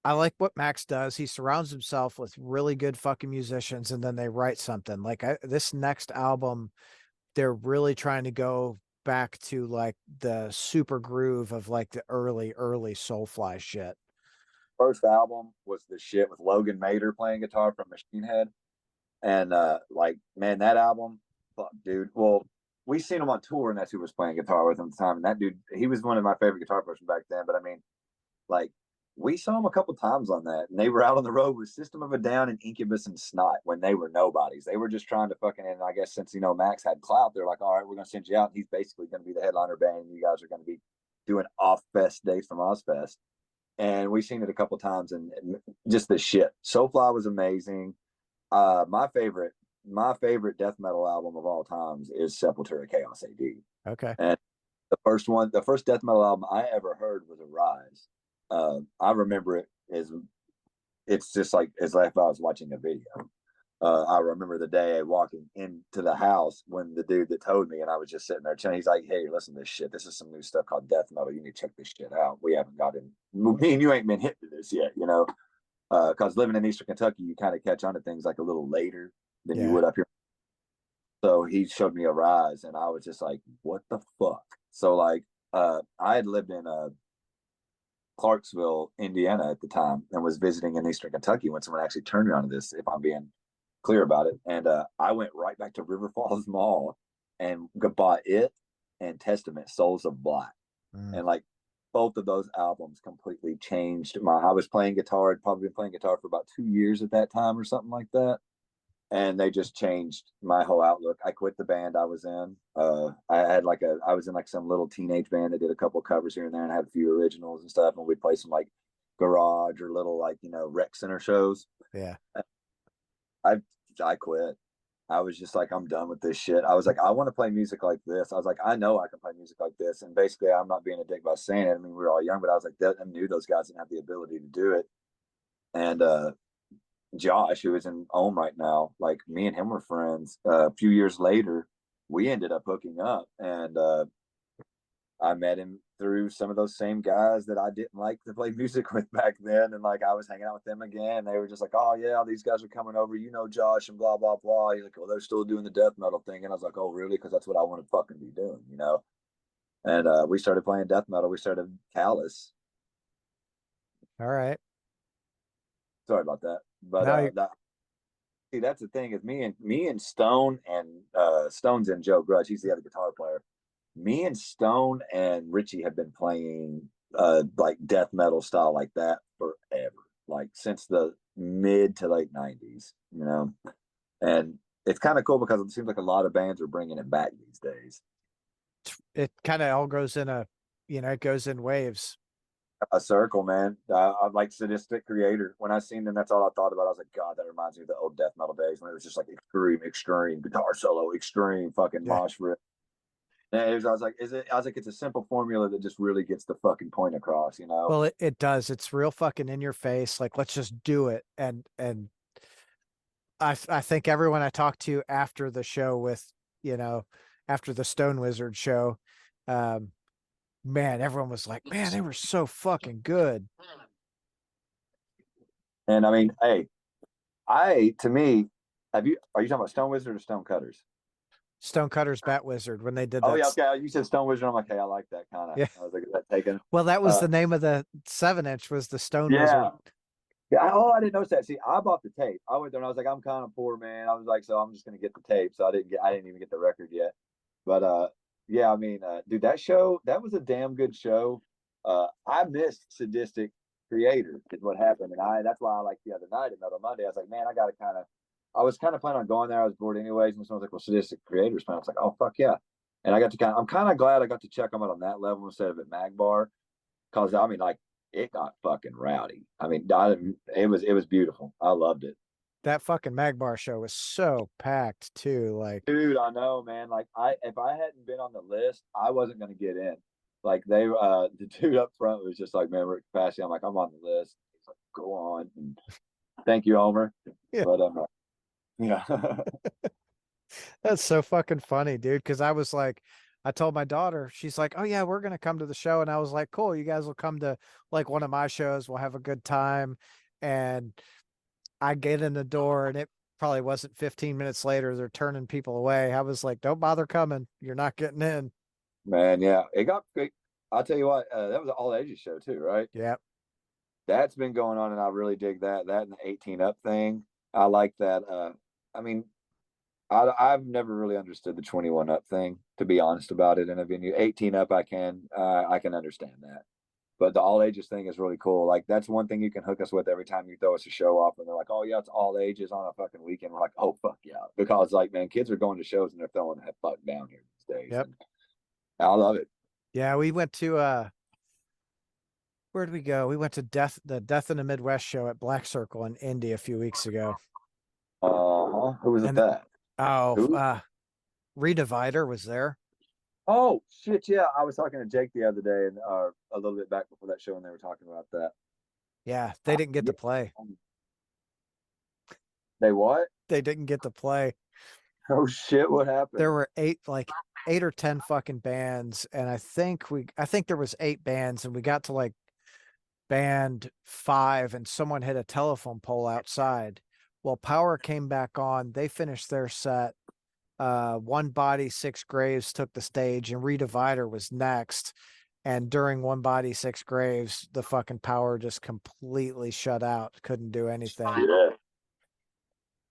I like what Max does. He surrounds himself with really good fucking musicians and then they write something. Like this next album, they're really trying to go back to like the super groove of like the early Soulfly shit. First album was the shit with Logan Mader playing guitar from Machine Head. And like, man, that album, fuck, dude. Well, we seen him on tour, and that's who was playing guitar with him at the time. And that dude, he was one of my favorite guitar players back then. But I mean, like, we saw him a couple times on that, and they were out on the road with System of a Down and Incubus and Snot when they were nobodies. They were just trying to fucking. And I guess since Max had clout, they're like, all right, we're gonna send you out. And he's basically gonna be the headliner band, and you guys are gonna be doing off fest dates from Ozfest. And we seen it a couple times, and just the shit. Soulfly was amazing. Uh, my favorite, my favorite death metal album of all times is Sepultura Chaos AD. Okay. And the first death metal album I ever heard was Arise. I remember it as it's just like as if I was watching a video. I remember the day walking into the house when the dude that told me, and I was just sitting there chilling. He's like, "Hey, listen to this shit. This is some new stuff called death metal. You need to check this shit out. We haven't gotten me and you ain't been hit to this yet, you know." Because living in Eastern Kentucky, you kind of catch on to things like a little later than you Yeah. would up here. So he showed me Arise, and I was just like, "What the fuck?" So like, I had lived in Clarksville, Indiana at the time, and was visiting in Eastern Kentucky when someone actually turned me on to this. If I'm being clear about it, and I went right back to River Falls Mall and bought it and Testament, Souls of Black, Mm. and like both of those albums completely changed my. I was playing guitar. I'd probably been playing guitar for about 2 years at that time or something like that, and they just changed my whole outlook. I quit the band I was in. I was in like some little teenage band that did a couple covers here and there, and had a few originals and stuff. And we'd play some like garage or little like rec center shows. Yeah. I I quit. I was just like, I'm done with this shit. I was like, I want to play music like this. I was like, I know I can play music like this. And basically, I'm not being a dick by saying it. I mean, we were all young, but I was like, I knew those guys didn't have the ability to do it. And Josh, who is in Ohlm right now, like me and him were friends. A few years later, we ended up hooking up, and I met him through some of those same guys that I didn't like to play music with back then. And like I was hanging out with them again. They were just like, "Oh yeah, these guys are coming over, Josh and blah blah blah." He's like, "Well, they're still doing the death metal thing," and I was like, "Oh really?" Because that's what I want to fucking be doing. And we started playing death metal. We started Callous. All right. Sorry about that, but Now you see, that's the thing is me and Stone and Stone's in Joe Grudge. He's the other guitar player. Me and Stone and Richie have been playing like death metal style like that forever, like since the mid to late '90s. And it's kind of cool because it seems like a lot of bands are bringing it back these days. it kind of all goes in it goes in waves. A circle, man. I'm like Sadistic Creator. When I seen them, that's all I thought about. I was like, God, that reminds me of the old death metal days when it was just like extreme, extreme guitar solo, extreme fucking Yeah. mosh riff. And I was like, is it? I was like, it's a simple formula that just really gets the fucking point across, you know? Well, it does. It's real fucking in your face. Like, let's just do it. And I think everyone I talked to after the show with, you know, after the Stone Wizard show, um, man, everyone was like, man, they were so fucking good. And I mean, hey, I to me, are you talking about Stone Wizard or Stone Cutters? Stonecutters Bat Wizard when they did Oh that. yeah, okay. You said Stone Wizard. I'm like, hey, I like that kind of. Yeah. I was like, is that taken? Well, that was Uh, the name of the 7-inch was the Stone Wizard. yeah, yeah. Oh, I didn't notice that. See, I bought the tape. I went there and I was like, I'm kind of poor, man. I was like, so I'm just gonna get the tape. So I didn't even get the record yet. But yeah, I mean, dude, that was a damn good show. I missed Sadistic Creator is what happened, and that's why I like the other night at Metal Monday. I was like, man, I was kind of planning on going there. I was bored anyways, and someone was like, well, Sadistic Creators playing. I was like, oh fuck yeah. And I got to I'm kind of glad I got to check them out on that level instead of at Magbar, because I mean, like, it got fucking rowdy. I mean, it was beautiful. I loved it. That fucking Magbar show was so packed too. Like, Dude, I know, man. Like, if I hadn't been on the list, I wasn't going to get in. Like, the dude up front was just like, man, we're at capacity. I'm like, I'm on the list. He's like, go on. And thank you, Omer. yeah, But yeah. that's so fucking funny, dude. Cause I was like, I told my daughter, she's like, oh yeah, we're gonna come to the show. And I was like, cool, you guys will come to like one of my shows. We'll have a good time. And I get in the door and it probably wasn't 15 minutes later, they're turning people away. I was like, don't bother coming. You're not getting in. Man, yeah. It got great. I'll tell you what, that was an all ages show too, right? Yeah. That's been going on, and I really dig that. That and the 18 up thing. I like that. I mean, I've never really understood the 21 up thing, to be honest about it in a venue. 18 up, I can understand that. But the all ages thing is really cool. Like, that's one thing you can hook us with every time you throw us a show off, and they're like, "Oh yeah, it's all ages on a fucking weekend." We're like, "Oh fuck yeah," because like, man, kids are going to shows and they're throwing that fuck down here these days, Yep. and I love it. Yeah. We went to where did we go? We went to the Death in the Midwest show at Black Circle in Indy a few weeks ago. Who was it And that? oh, Who? Redivider was there. Oh shit, yeah. I was talking to Jake the other day, and a little bit back before that show, and they were talking about that. Yeah, they didn't get to Yeah. play. They what? They didn't get to play. Oh shit, what There happened? were eight or 10 fucking bands, and I think there was 8 bands, and we got to like band 5, and someone hit a telephone pole outside. Well, power came back on. They finished their set. One Body, Six Graves took the stage, and Redivider was next. And during One Body, Six Graves, the fucking power just completely shut out. Couldn't do anything. Yeah.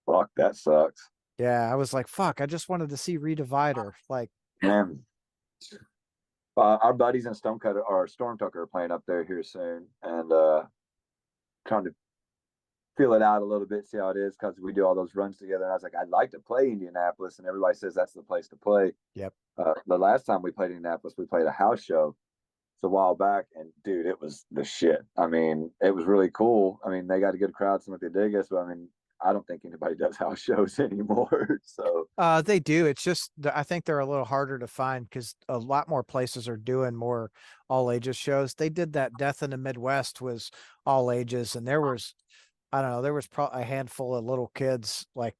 Fuck, that sucks. Yeah, I was like, fuck, I just wanted to see Redivider. Like, Man, our buddies in Stonecutter or Stormtucker are playing up there here soon, and trying to feel it out a little bit, see how it is, because we do all those runs together. And I was like, I'd like to play Indianapolis, and everybody says that's the place to play. yep. The last time we played Indianapolis, we played a house show. It's a while back, and dude, it was the shit. I mean, it was really cool. I mean, they got a good crowd, some of they dig us, but I mean, I don't think anybody does house shows anymore. So They do. It's just I think they're a little harder to find because a lot more places are doing more all ages shows. They did that Death in the Midwest was all ages, and there was I don't know, there was probably a handful of little kids like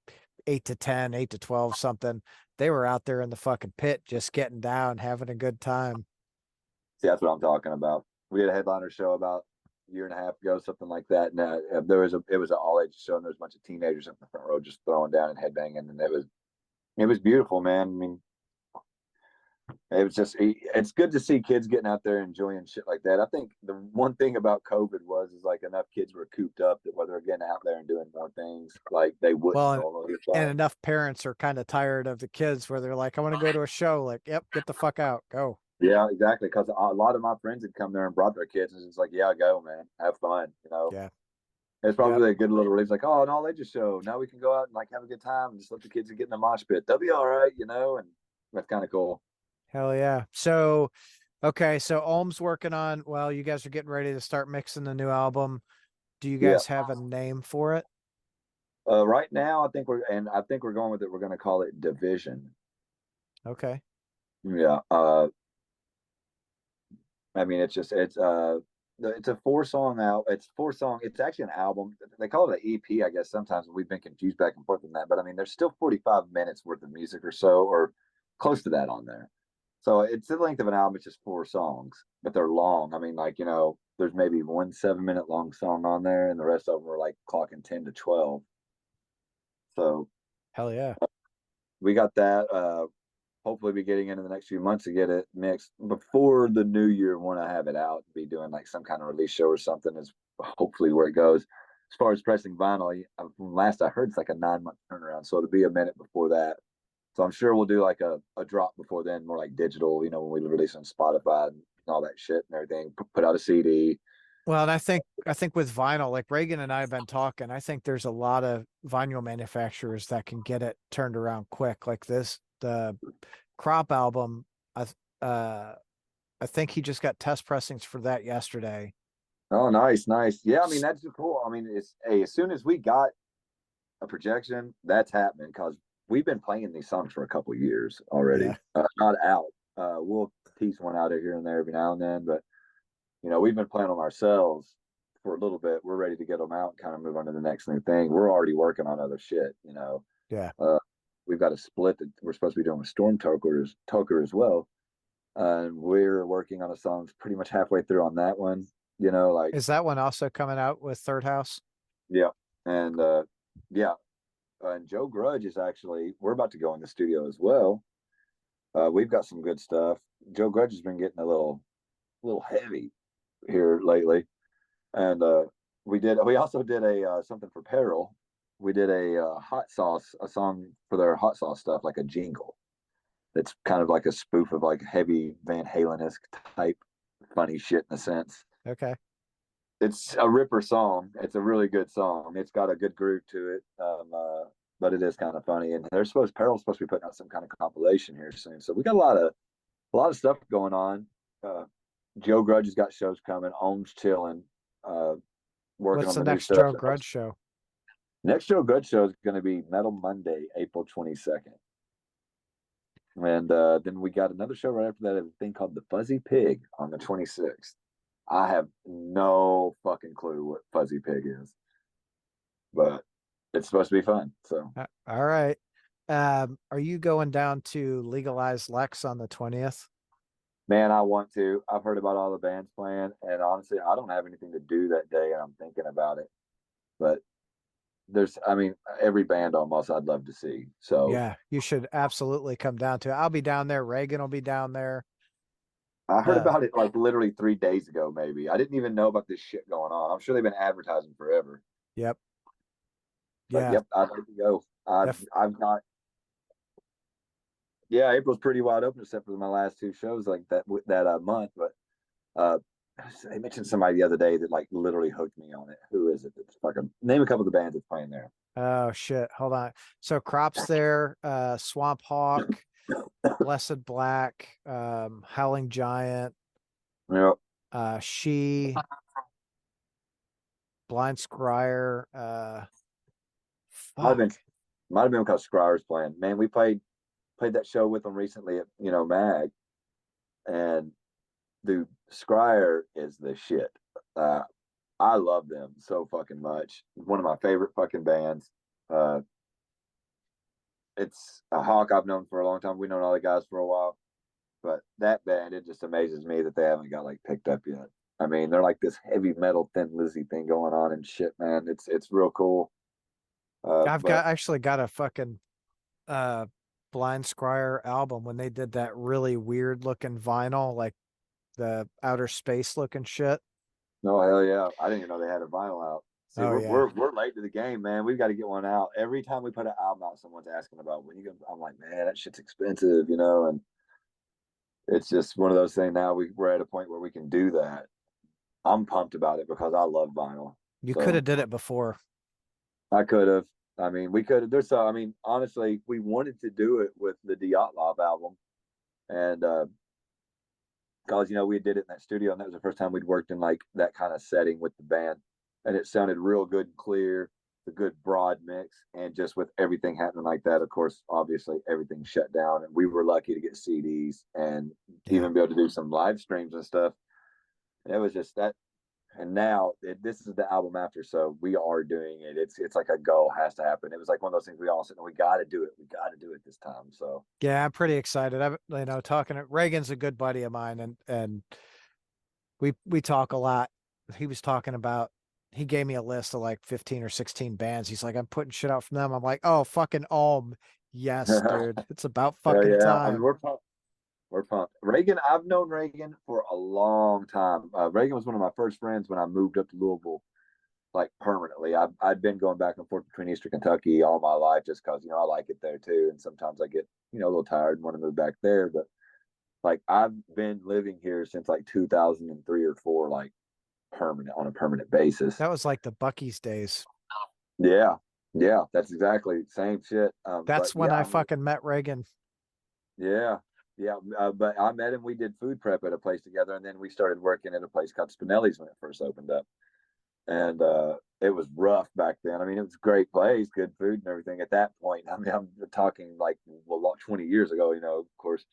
8 to 10, 8 to 12, something. They were out there in the fucking pit just getting down, having a good time. see, that's what I'm talking about. We did a headliner show about a year and a half ago, something like that. And it was an all ages show, and there was a bunch of teenagers in the front row just throwing down and headbanging, and it was beautiful, man. I mean, it was just it's good to see kids getting out there enjoying shit like that. I think the one thing about COVID is like enough kids were cooped up that whether they're getting out there and doing more things like they wouldn't Well, normally. and So, enough parents are kind of tired of the kids where they're like, I want to go to a show. Like, yep, get the fuck out, go. yeah, exactly. Because a lot of my friends had come there and brought their kids, and it's like, yeah, go, man, have fun. You know, Yeah, it's yep, probably a good little release. Like, oh, an all ages show. Now we can go out and like have a good time and just let the kids get in the mosh pit. They'll be all right, you know, and that's kind of cool. hell yeah. So, okay, so Ohlm's working on. Well, you guys are getting ready to start mixing the new album. Do you Yeah. guys have a name for it? Right now, I think we're going with it. We're going to call it Division. Okay. Yeah. I mean, it's a four song. It's actually an album. They call it an EP, I guess. Sometimes we've been confused back and forth on that, but I mean, there's still 45 minutes worth of music or so, or close to that on there. So it's the length of an album. It's just four songs, but they're long. I mean, like, there's maybe one 7 minute long song on there, and the rest of them are like clocking 10 to 12. So Hell yeah. we got that. Hopefully be getting into the next few months to get it mixed before the new year when I have it out, be doing like some kind of release show or something is hopefully where it goes. As far as pressing vinyl, from last I heard, it's like a 9 month turnaround. So it'll be a minute before that. So I'm sure we'll do like a drop before then, more like digital, when we release on Spotify and all that shit and everything, put out a CD. Well, and I think with vinyl, like Reagan and I have been talking, I think there's a lot of vinyl manufacturers that can get it turned around quick. Like the Crop album, I uh I think he just got test pressings for that yesterday. Oh, nice, nice. Yeah, I mean, that's cool. I mean, hey, as soon as we got a projection, that's happening because we've been playing these songs for a couple of years already. Yeah. Not out. We'll tease one out of here and there every now and then, but we've been playing them ourselves for a little bit. We're ready to get them out and kind of move on to the next new thing. We're already working on other shit. Yeah. Uh, we've got a split that we're supposed to be doing with Storm Toker as well, and we're working on a song pretty much halfway through on that one. Like, Is that one also coming out with Third House? yeah, and yeah, and Joe Grudge is actually, we're about to go in the studio as well. We've got some good stuff. Joe Grudge has been getting a little heavy here lately, and we also did a something for Peril. We did a song for their hot sauce stuff, like a jingle. It's kind of like a spoof of like heavy Van Halen-esque type funny shit in a sense. Okay. It's a ripper song. It's a really good song. It's got a good groove to it. But it is kind of funny. And Peril's supposed to be putting out some kind of compilation here soon. So we got a lot of stuff going on. Uh, Joe Grudge has got shows coming. Ohlm's chilling, uh, working What's on the the new next stuff. Joe Grudge show? Next Joe Grudge show is going to be Metal Monday, April 22nd. And then we got another show right after that, a thing called The Fuzzy Pig on the 26th. I have no fucking clue what Fuzzy Pig is, but it's supposed to be fun. So, All right. Are you going down to Legalize Lex on the 20th? man, I want to. I've heard about all the bands playing, and honestly, I don't have anything to do that day, and I'm thinking about it. But I mean, every band almost I'd love to see. So Yeah, you should absolutely come down to it. I'll be down there. Reagan will be down there. I heard Uh, about it like literally 3 days ago, maybe. I didn't even know about this shit going on. I'm sure they've been advertising forever. yep. But Yeah. yep, I'd like to go. I've Def I've got Yeah, April's pretty wide open except for my last two shows like that month. But uh, they mentioned somebody the other day that like literally hooked me on it. Who is it? That's fucking name a couple of the bands that's playing there. oh shit. Hold on. So Crop's there, Swamp Hawk, Blessed Black, Howling Giant, Yep. She, Blind Scryer, Might have been fuck. might have been because Scryer's playing. Man, we played that show with them recently at Mag, and dude, Scryer is the shit. Uh, I love them so fucking much. One of my favorite fucking bands. Uh, it's a Hawk I've known for a long time. We've known all the guys for a while, but that band, it just amazes me that they haven't got like picked up yet. I mean, they're like this heavy metal Thin Lizzy thing going on and shit, man. It's real cool. I've But got actually got a fucking uh Blind Scryer album when they did that really weird looking vinyl, like the outer space looking shit. no, hell yeah, I didn't even know they had a vinyl out. See, Oh we're yeah. we're we're late to the game, man. We've got to get one out. Every time we put an album out, someone's asking about when you go. I'm like, man, that shit's expensive, and it's just one of those things. Now we're at a point where we can do that. I'm pumped about it because I love vinyl. You could have So did it before. I could have. I mean, we could have. I mean, honestly, we wanted to do it with the Dyatlov album, and because we did it in that studio, and that was the first time we'd worked in like that kind of setting with the band, and it sounded real good and clear. the good broad mix, and just with everything happening like that, of course, obviously everything shut down, and we were lucky to get CDs and Yeah. even be able to do some live streams and stuff. And it was just that. And now this is the album after, so we are doing it. It's like a goal has to happen. It was like one of those things we all said, we got to do it. We got to do it this time. So Yeah, I'm pretty excited. Talking to Reagan's a good buddy of mine, and we talk a lot. He was talking about, he gave me a list of like 15 or 16 bands. He's like, I'm putting shit out from them. I'm like, oh, fucking Ohlm. Yes, yeah, dude. It's about fucking yeah. I mean, time. we're pumped. We're pumped. Reagan, I've known Reagan for a long time. Reagan was one of my first friends when I moved up to Louisville, like permanently. I'd been going back and forth between Eastern Kentucky all my life just because, I like it there too. And sometimes I get, a little tired and want to move back there. But like I've been living here since like 2003 or four, like on a permanent basis. That was like the Bucky's days. Yeah. Yeah. That's exactly same shit. But That's when yeah, I I mean, fucking met Reagan. yeah. Yeah. But I met him. We did food prep at a place together. And then we started working at a place called Spinelli's when it first opened up. And it was rough back then. I mean, it was a great place, good food and everything at that point. I mean, I'm talking like, well, 20 years ago, of course,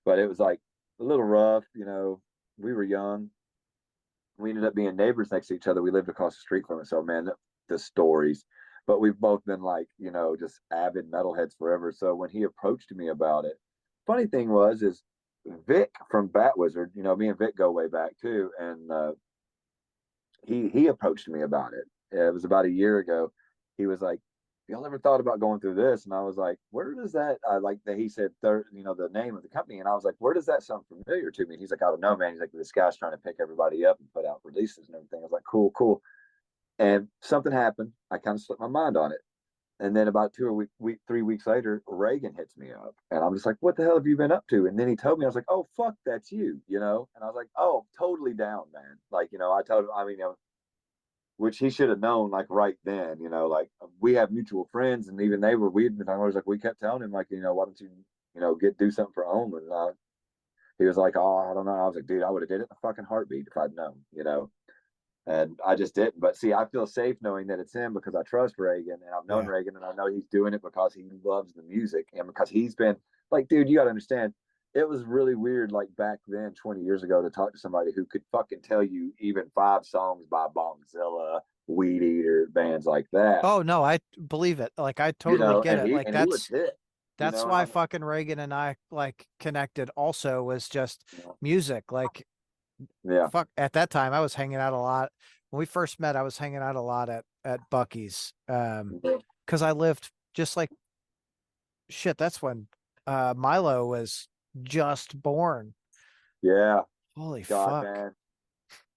but it was like a little rough. We were young. We ended up being neighbors next to each other. We lived across the street from it. So, man, the stories. But we've both been like, just avid metalheads forever. So when he approached me about it, funny thing is Vic from Bat Wizard, me and Vic go way back too. And he approached me about it. It was about a year ago. He was like, "Y'all ever thought about going through this?" And I was like, "Where does that?" Like that. He said, the name of the company, and I was like, "Where does that sound familiar to me?" And he's like, "I don't know, man." He's like, "This guy's trying to pick everybody up and put out releases and everything." I was like, "Cool, cool." And something happened. I kind of slipped my mind on it. And then about 3 weeks later, Reagan hits me up, and I'm just like, "What the hell have you been up to?" And then he told me, I was like, "Oh fuck, that's you," And I was like, "Oh, totally down, man." Like, I told him, I mean, which he should have known like right then, like we have mutual friends, and even we'd been talking. I was like, we kept telling him like, why don't you, do something for Ohlm? And he was like, oh, I don't know. I was like, dude, I would have did it in a fucking heartbeat if I'd known. And I just didn't. But see, I feel safe knowing that it's him because I trust Reagan and I've known Yeah. Reagan and I know he's doing it because he loves the music and because he's been like, dude, you got to understand. It was really weird, like back then, 20 years ago, to talk to somebody who could fucking tell you even 5 songs by Bongzilla, Weed Eater, bands like that. Oh no, I believe it. Like I totally get And it. he Like and he was hit, that's and why I'm like, fucking Reagan and I like connected also was just you know, music. Like yeah, fuck, at that time I was hanging out a lot. When we first met, I was hanging out a lot at Bucky's. Because I lived just like shit. That's when Milo was just born. yeah, Holy God, fuck. man.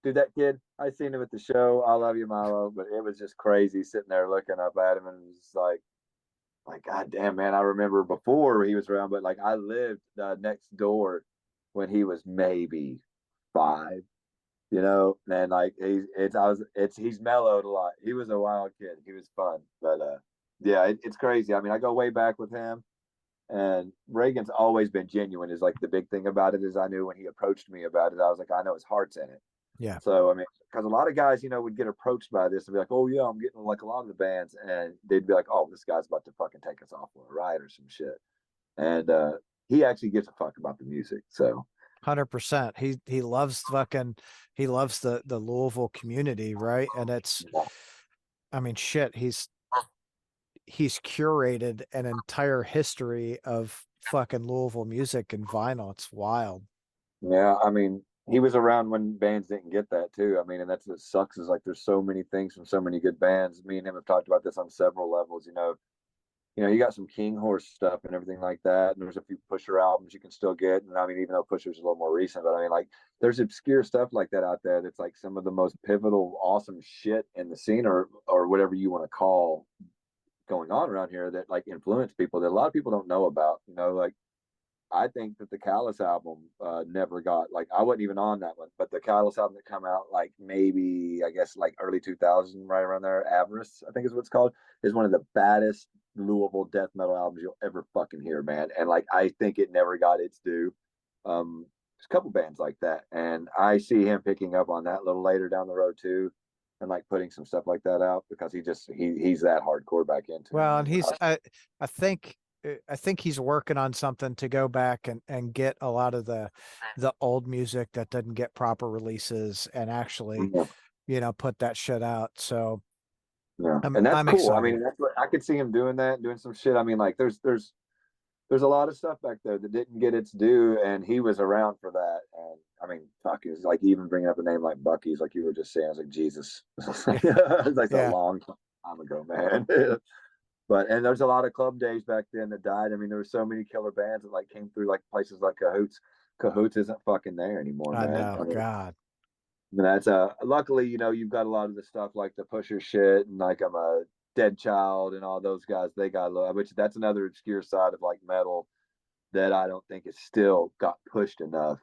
Dude, that kid, I seen him at the show. I love you, Milo, but it was just crazy sitting there looking up at him, and it was just like God damn, man. I remember before he was around, but like I lived next door when he was maybe 5, and like he's mellowed a lot. He was a wild kid. He was fun, but yeah, it's crazy. I mean, I go way back with him. And Reagan's always been genuine. Is like the big thing about it is I knew when he approached me about it, I was like, I know his heart's in it. Yeah. So I mean, because a lot of guys, would get approached by this and be like, "Oh yeah, I'm getting like a lot of the bands," and they'd be like, "Oh, this guy's about to fucking take us off for a ride or some shit." And he actually gives a fuck about the music. So 100%. He loves fucking he loves the Louisville community, right? And it's I mean shit, he's curated an entire history of fucking Louisville music and vinyl. It's wild. yeah, I mean, he was around when bands didn't get that too. I mean, and that's what sucks is like there's so many things from so many good bands. Me and him have talked about this on several levels. You got some King Horse stuff and everything like that. And there's a few Pusher albums you can still get. And I mean, even though Pusher's a little more recent, but I mean, like, there's obscure stuff like that out there that's like some of the most pivotal, awesome shit in the scene or whatever you want to call going on around here that like influence people that a lot of people don't know about. Like I think that the Callous album never got like I wasn't even on that one, but the Callous album that come out like maybe I guess like early 2000, right around there, Avarice I think is what it's called, is one of the baddest Louisville death metal albums you'll ever fucking hear, man. And like I think it never got its due. There's a couple bands like that, and I see him picking up on that a little later down the road too. and like putting some stuff like that out because he's that hardcore back into it, Well, man. and I think I think he's working on something to go back and get a lot of the old music that didn't get proper releases and actually, Yeah, put that shit out. So yeah, I'm and that's I'm cool. I excited. mean, that's what I could see him doing that, doing some shit. I mean, like there's a lot of stuff back there that didn't get its due, and he was around for that. And I mean, fuck, it's like even bringing up a name like Bucky's, like you were just saying, I was like, Jesus, Yeah. it's like a Yeah. long time ago, man. But and there's a lot of club days back then that died. I mean, there were so many killer bands that like came through like places like Cahoots. Cahoots isn't fucking there anymore, I man. know. I mean, God. that's luckily, you've got a lot of the stuff like the Pusher shit and like I'm a Dead Child and all those guys. They got which that's another obscure side of like metal that I don't think is still got pushed enough.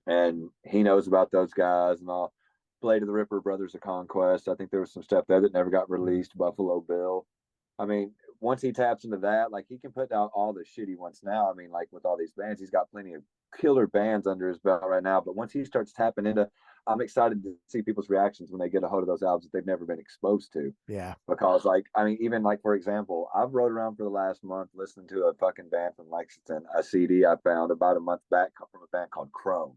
And he knows about those guys and all. Blade of the Ripper, Brothers of Conquest. I think there was some stuff there that never got Mm. released. Buffalo Bill. I mean, once he taps into that, like he can put out all the shit he wants now. I mean, like with all these bands, he's got plenty of killer bands under his belt right now. But once he starts tapping into, I'm excited to see people's reactions when they get a hold of those albums that they've never been exposed to. Yeah. Because, like, I mean, even like for example, I've rode around for the last month listening to a fucking band from Lexington, a CD I found about a month back from a band called Chrome.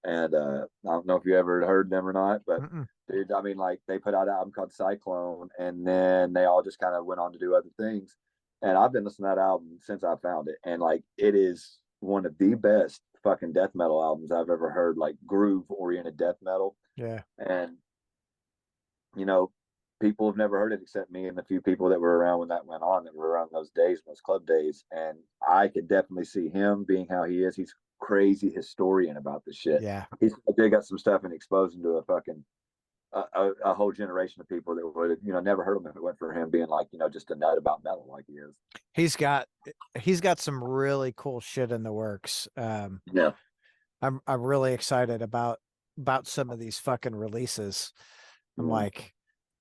And I don't know if you ever heard them or not, but Mm-mm. dude, I mean, like they put out an album called Cyclone, and then they all just kind of went on to do other things. And I've been listening to that album since I found it, and like it is one of the best fucking death metal albums I've ever heard, like groove oriented death metal. Yeah. And you know, people have never heard it except me and the few people that were around when that went on, that were around those days, those club days. And I could definitely see him being how he is. He's crazy historian about the shit. Yeah. He's gonna dig up some stuff and expose him to a fucking a whole generation of people that would have never heard of him if it went for him being like just a nut about metal like he is. He's got he's got some really cool shit in the works. Yeah, I'm really excited about some of these fucking releases. I'm yeah, like,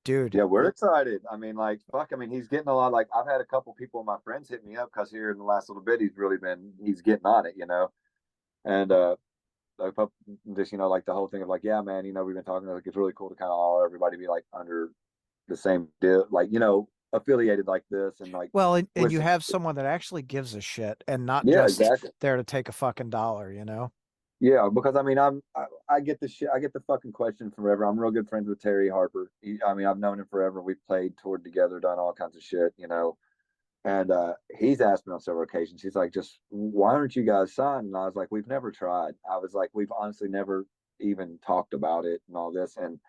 dude, yeah. We're excited. I mean, like, fuck. I mean, he's getting a lot. Like, I've had a couple people, my friends, hit me up because here in the last little bit, he's getting on it, and like, just like the whole thing of like, yeah, man, we've been talking. Like, it's really cool to kind of all everybody be like under the same deal, like affiliated like this, and like well, and with you have someone that actually gives a shit and not yeah, just exactly. there to take a fucking dollar. Yeah, because I mean, I get the shit. I get the fucking question forever. I'm real good friends with Terry Harper. I mean, I've known him forever. We've played, toured together, done all kinds of shit. And he's asked me on several occasions. He's like, "Just why aren't you guys signed?" And I was like, "We've never tried." I was like, "We've honestly never even talked about it and all this." And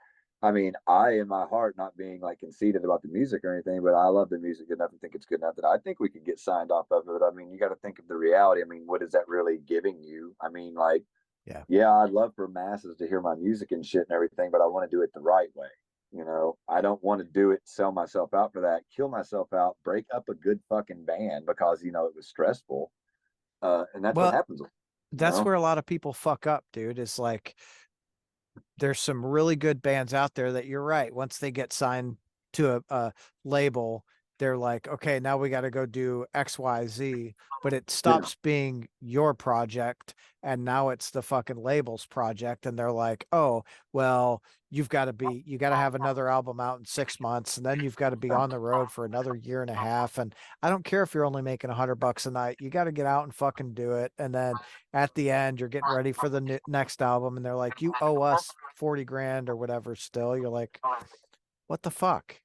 I mean, in my heart, not being like conceited about the music or anything, but I love the music enough and think it's good enough that I think we could get signed off of it. I mean, you got to think of the reality. I mean, what is that really giving you? I mean, like, Yeah. yeah, I'd love for masses to hear my music and shit and everything, but I want to do it the right way. I don't want to do it, sell myself out for that, kill myself out, break up a good fucking band because, it was stressful. And that's what Well, happens, you that's know? where a lot of people fuck up, dude. Is like there's some really good bands out there that you're right. Once they get signed to a label, they're like, okay, now we got to go do XYZ, but it Yeah. stops being your project and now it's the fucking label's project. And they're like, oh, well, you got to have another album out in 6 months and then you've got to be on the road for another year and a half. And I don't care if you're only making $100 a night, you got to get out and fucking do it. And then at the end, you're getting ready for the next album and they're like, you owe us 40 grand or whatever still. You're like, what the fuck?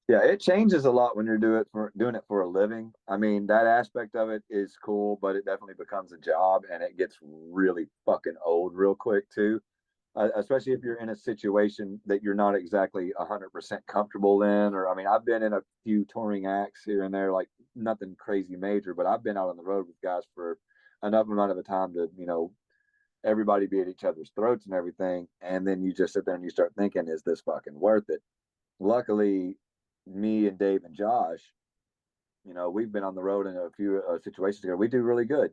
Yeah, it changes a lot when you're doing it for a living. I mean, that aspect of it is cool, but it definitely becomes a job and it gets really fucking old real quick too. Especially if you're in a situation that you're not exactly 100% comfortable in. Or, I mean, I've been in a few touring acts here and there, like nothing crazy major, but I've been out on the road with guys for enough amount of a time to, everybody be at each other's throats and everything. And then you just sit there and you start thinking, is this fucking worth it? Luckily, me and Dave and Josh, we've been on the road in a few situations together. We do really good.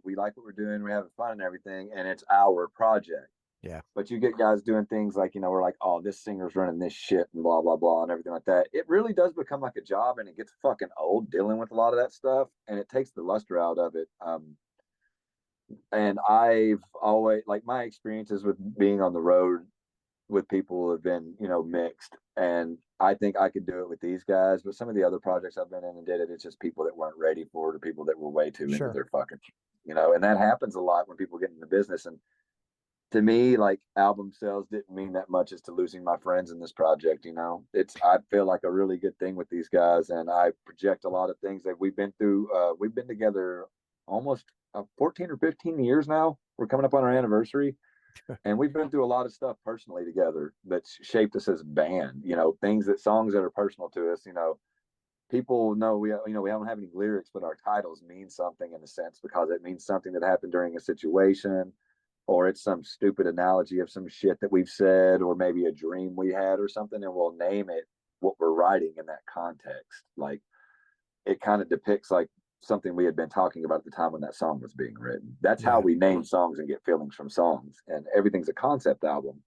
We like what we're doing. We're having fun and everything. And it's our project. Yeah. But you get guys doing things like, we're like, oh, this singer's running this shit and blah, blah, blah, and everything like that. It really does become like a job and it gets fucking old dealing with a lot of that stuff and it takes the luster out of it. And I've always, like, my experiences with being on the road with people who have been, mixed. And I think I could do it with these guys. But some of the other projects I've been in and did it, it's just people that weren't ready for it, or people that were way too into Sure. their fucking, and that happens a lot when people get in the business. And to me, like, album sales didn't mean that much as to losing my friends in this project. I feel like a really good thing with these guys, and I project a lot of things that we've been through. We've been together almost 14 or 15 years now. We're coming up on our anniversary, and we've been through a lot of stuff personally together that's shaped us as a band. Songs that are personal to us. People know we don't have any lyrics, but our titles mean something in a sense, because it means something that happened during a situation, or it's some stupid analogy of some shit that we've said, or maybe a dream we had or something, and we'll name it what we're writing in that context. Like, it kind of depicts like something we had been talking about at the time when that song was being written. That's how Yeah. we name songs and get feelings from songs. And everything's a concept album,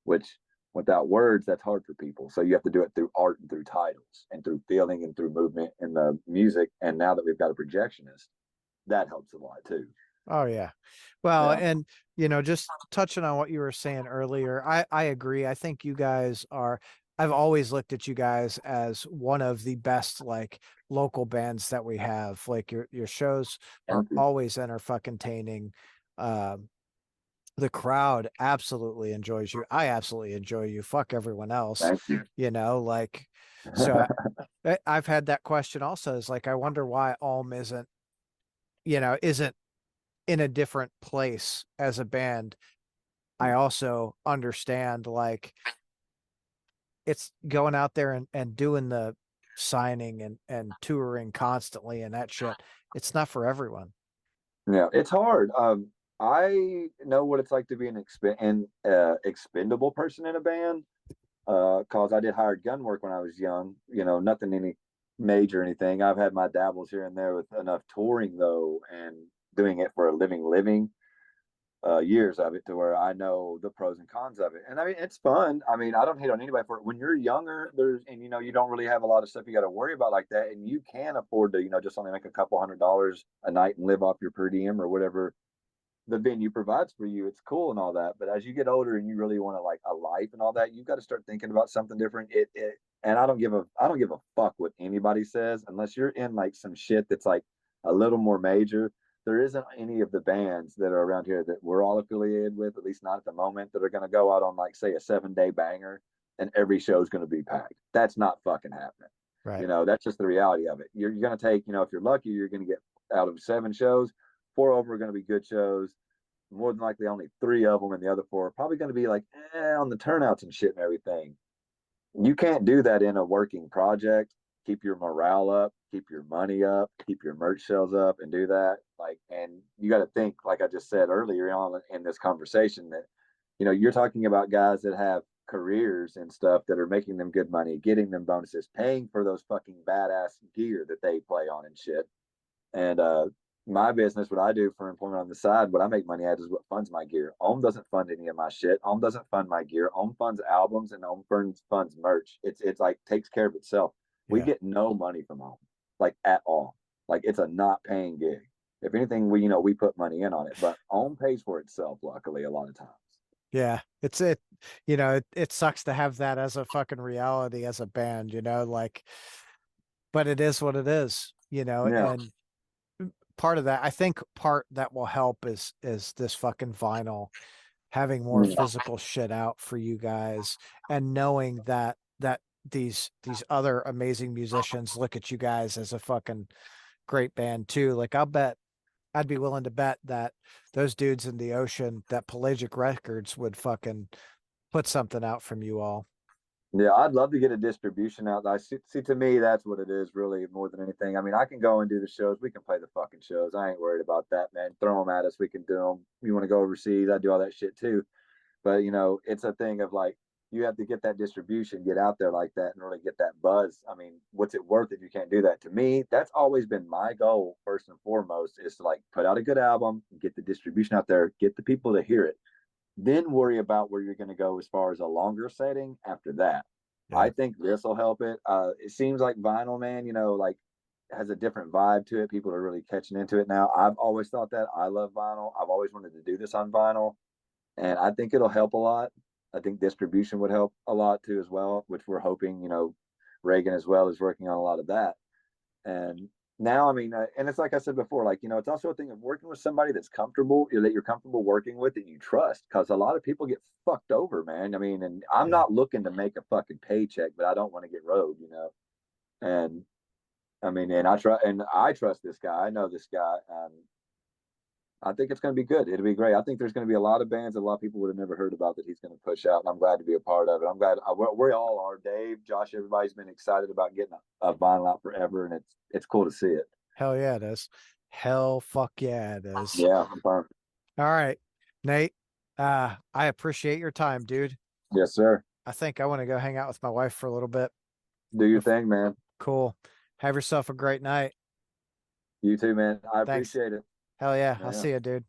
which without words, that's hard for people. So you have to do it through art and through titles and through feeling and through movement in the music. And now that we've got a projectionist, that helps a lot too. Oh yeah. Well, Yeah. and just touching on what you were saying earlier, I agree. I think you guys are, I've always looked at you guys as one of the best like local bands that we have. Like your shows are Thank you. always entertaining. Um, the crowd absolutely enjoys you. I absolutely enjoy you. Fuck everyone else, Thank you. like so I've had that question also, is like I wonder why Ohlm isn't in a different place as a band. I also understand like it's going out there and doing the signing and touring constantly and that shit. It's not for everyone. Yeah, it's hard. I know what it's like to be expendable person in a band. Cause I did hired gun work when I was young. Nothing any major or anything. I've had my dabbles here and there with enough touring though, and doing it for a living. Years of it to where I know the pros and cons of it. And I mean, it's fun. I mean, I don't hate on anybody for it. When you're younger, you don't really have a lot of stuff you got to worry about like that. And you can afford to, just only make a couple $100 a night and live off your per diem or whatever the venue provides for you. It's cool and all that. But as you get older and you really want to like a life and all that, you've got to start thinking about something different. And I don't give a fuck what anybody says, unless you're in like some shit that's like a little more major. There isn't any of the bands that are around here that we're all affiliated with, at least not at the moment, that are going to go out on like say a 7-day banger and every show is going to be packed. That's not fucking happening. Right. That's just the reality of it. You're going to take, if you're lucky, you're going to get out of 7 shows, 4 of them are going to be good shows. More than likely, only 3 of them, and the other 4 are probably going to be like on the turnouts and shit and everything. You can't do that in a working project. Keep your morale up, keep your money up, keep your merch sales up, and do that. Like, and you got to think, like I just said earlier on in this conversation, that you're talking about guys that have careers and stuff that are making them good money, getting them bonuses, paying for those fucking badass gear that they play on and shit. And my business, what I do for employment on the side, what I make money at is what funds my gear. Ohm doesn't fund any of my shit. Ohm doesn't fund my gear. Ohm funds albums and Ohm funds merch. It's like takes care of itself. We Yeah. get no money from Ohm, like at all. Like it's a not paying gig. If anything, we put money in on it, but Ohm pays for itself. Luckily, a lot of times. Yeah. It sucks to have that as a fucking reality as a band, like, but it is what it is, Yeah. and part of that, I think part that will help is this fucking vinyl having more Yeah. physical shit out for you guys, and knowing that these other amazing musicians look at you guys as a fucking great band too. Like I'd be willing to bet that those dudes in the ocean, that Pelagic Records would fucking put something out from you all. Yeah, I'd love to get a distribution out. I see. To me, that's what it is, really, more than anything. I mean, I can go and do the shows. We can play the fucking shows. I ain't worried about that, man. Throw them at us. We can do them. You want to go overseas? I do all that shit too. But it's a thing of like you have to get that distribution, get out there like that, and really get that buzz. I mean, what's it worth if you can't do that? To me, that's always been my goal. First and foremost, is to like put out a good album, get the distribution out there, get the people to hear it, then worry about where you're going to go as far as a longer setting after that. I Yeah. think this will help it. It seems like vinyl, man, like has a different vibe to it. People are really catching into it now. I've always thought that. I love vinyl. I've always wanted to do this on vinyl, and I think it'll help a lot. I think distribution would help a lot too as well, which we're hoping, Reagan as well is working on a lot of that. And now, I mean, and it's like I said before, like, it's also a thing of working with somebody that's comfortable, that you're comfortable working with, that you trust, because a lot of people get fucked over, man. I mean, and I'm Yeah. not looking to make a fucking paycheck, but I don't want to get rode, And I mean, and I trust this guy. I know this guy. I think it's going to be good. It'll be great. I think there's going to be a lot of bands a lot of people would have never heard about that he's going to push out, and I'm glad to be a part of it. I'm glad we all are. Dave, Josh, everybody's been excited about getting a vinyl out forever, and it's cool to see it. Hell yeah, it is. Hell fuck yeah, it is. Yeah, I'm fine. All right, Nate. I appreciate your time, dude. Yes, sir. I think I want to go hang out with my wife for a little bit. Do your thing, man. Cool. Have yourself a great night. You too, man. I Thanks. appreciate it. Hell yeah. I'll Yeah. see you, dude.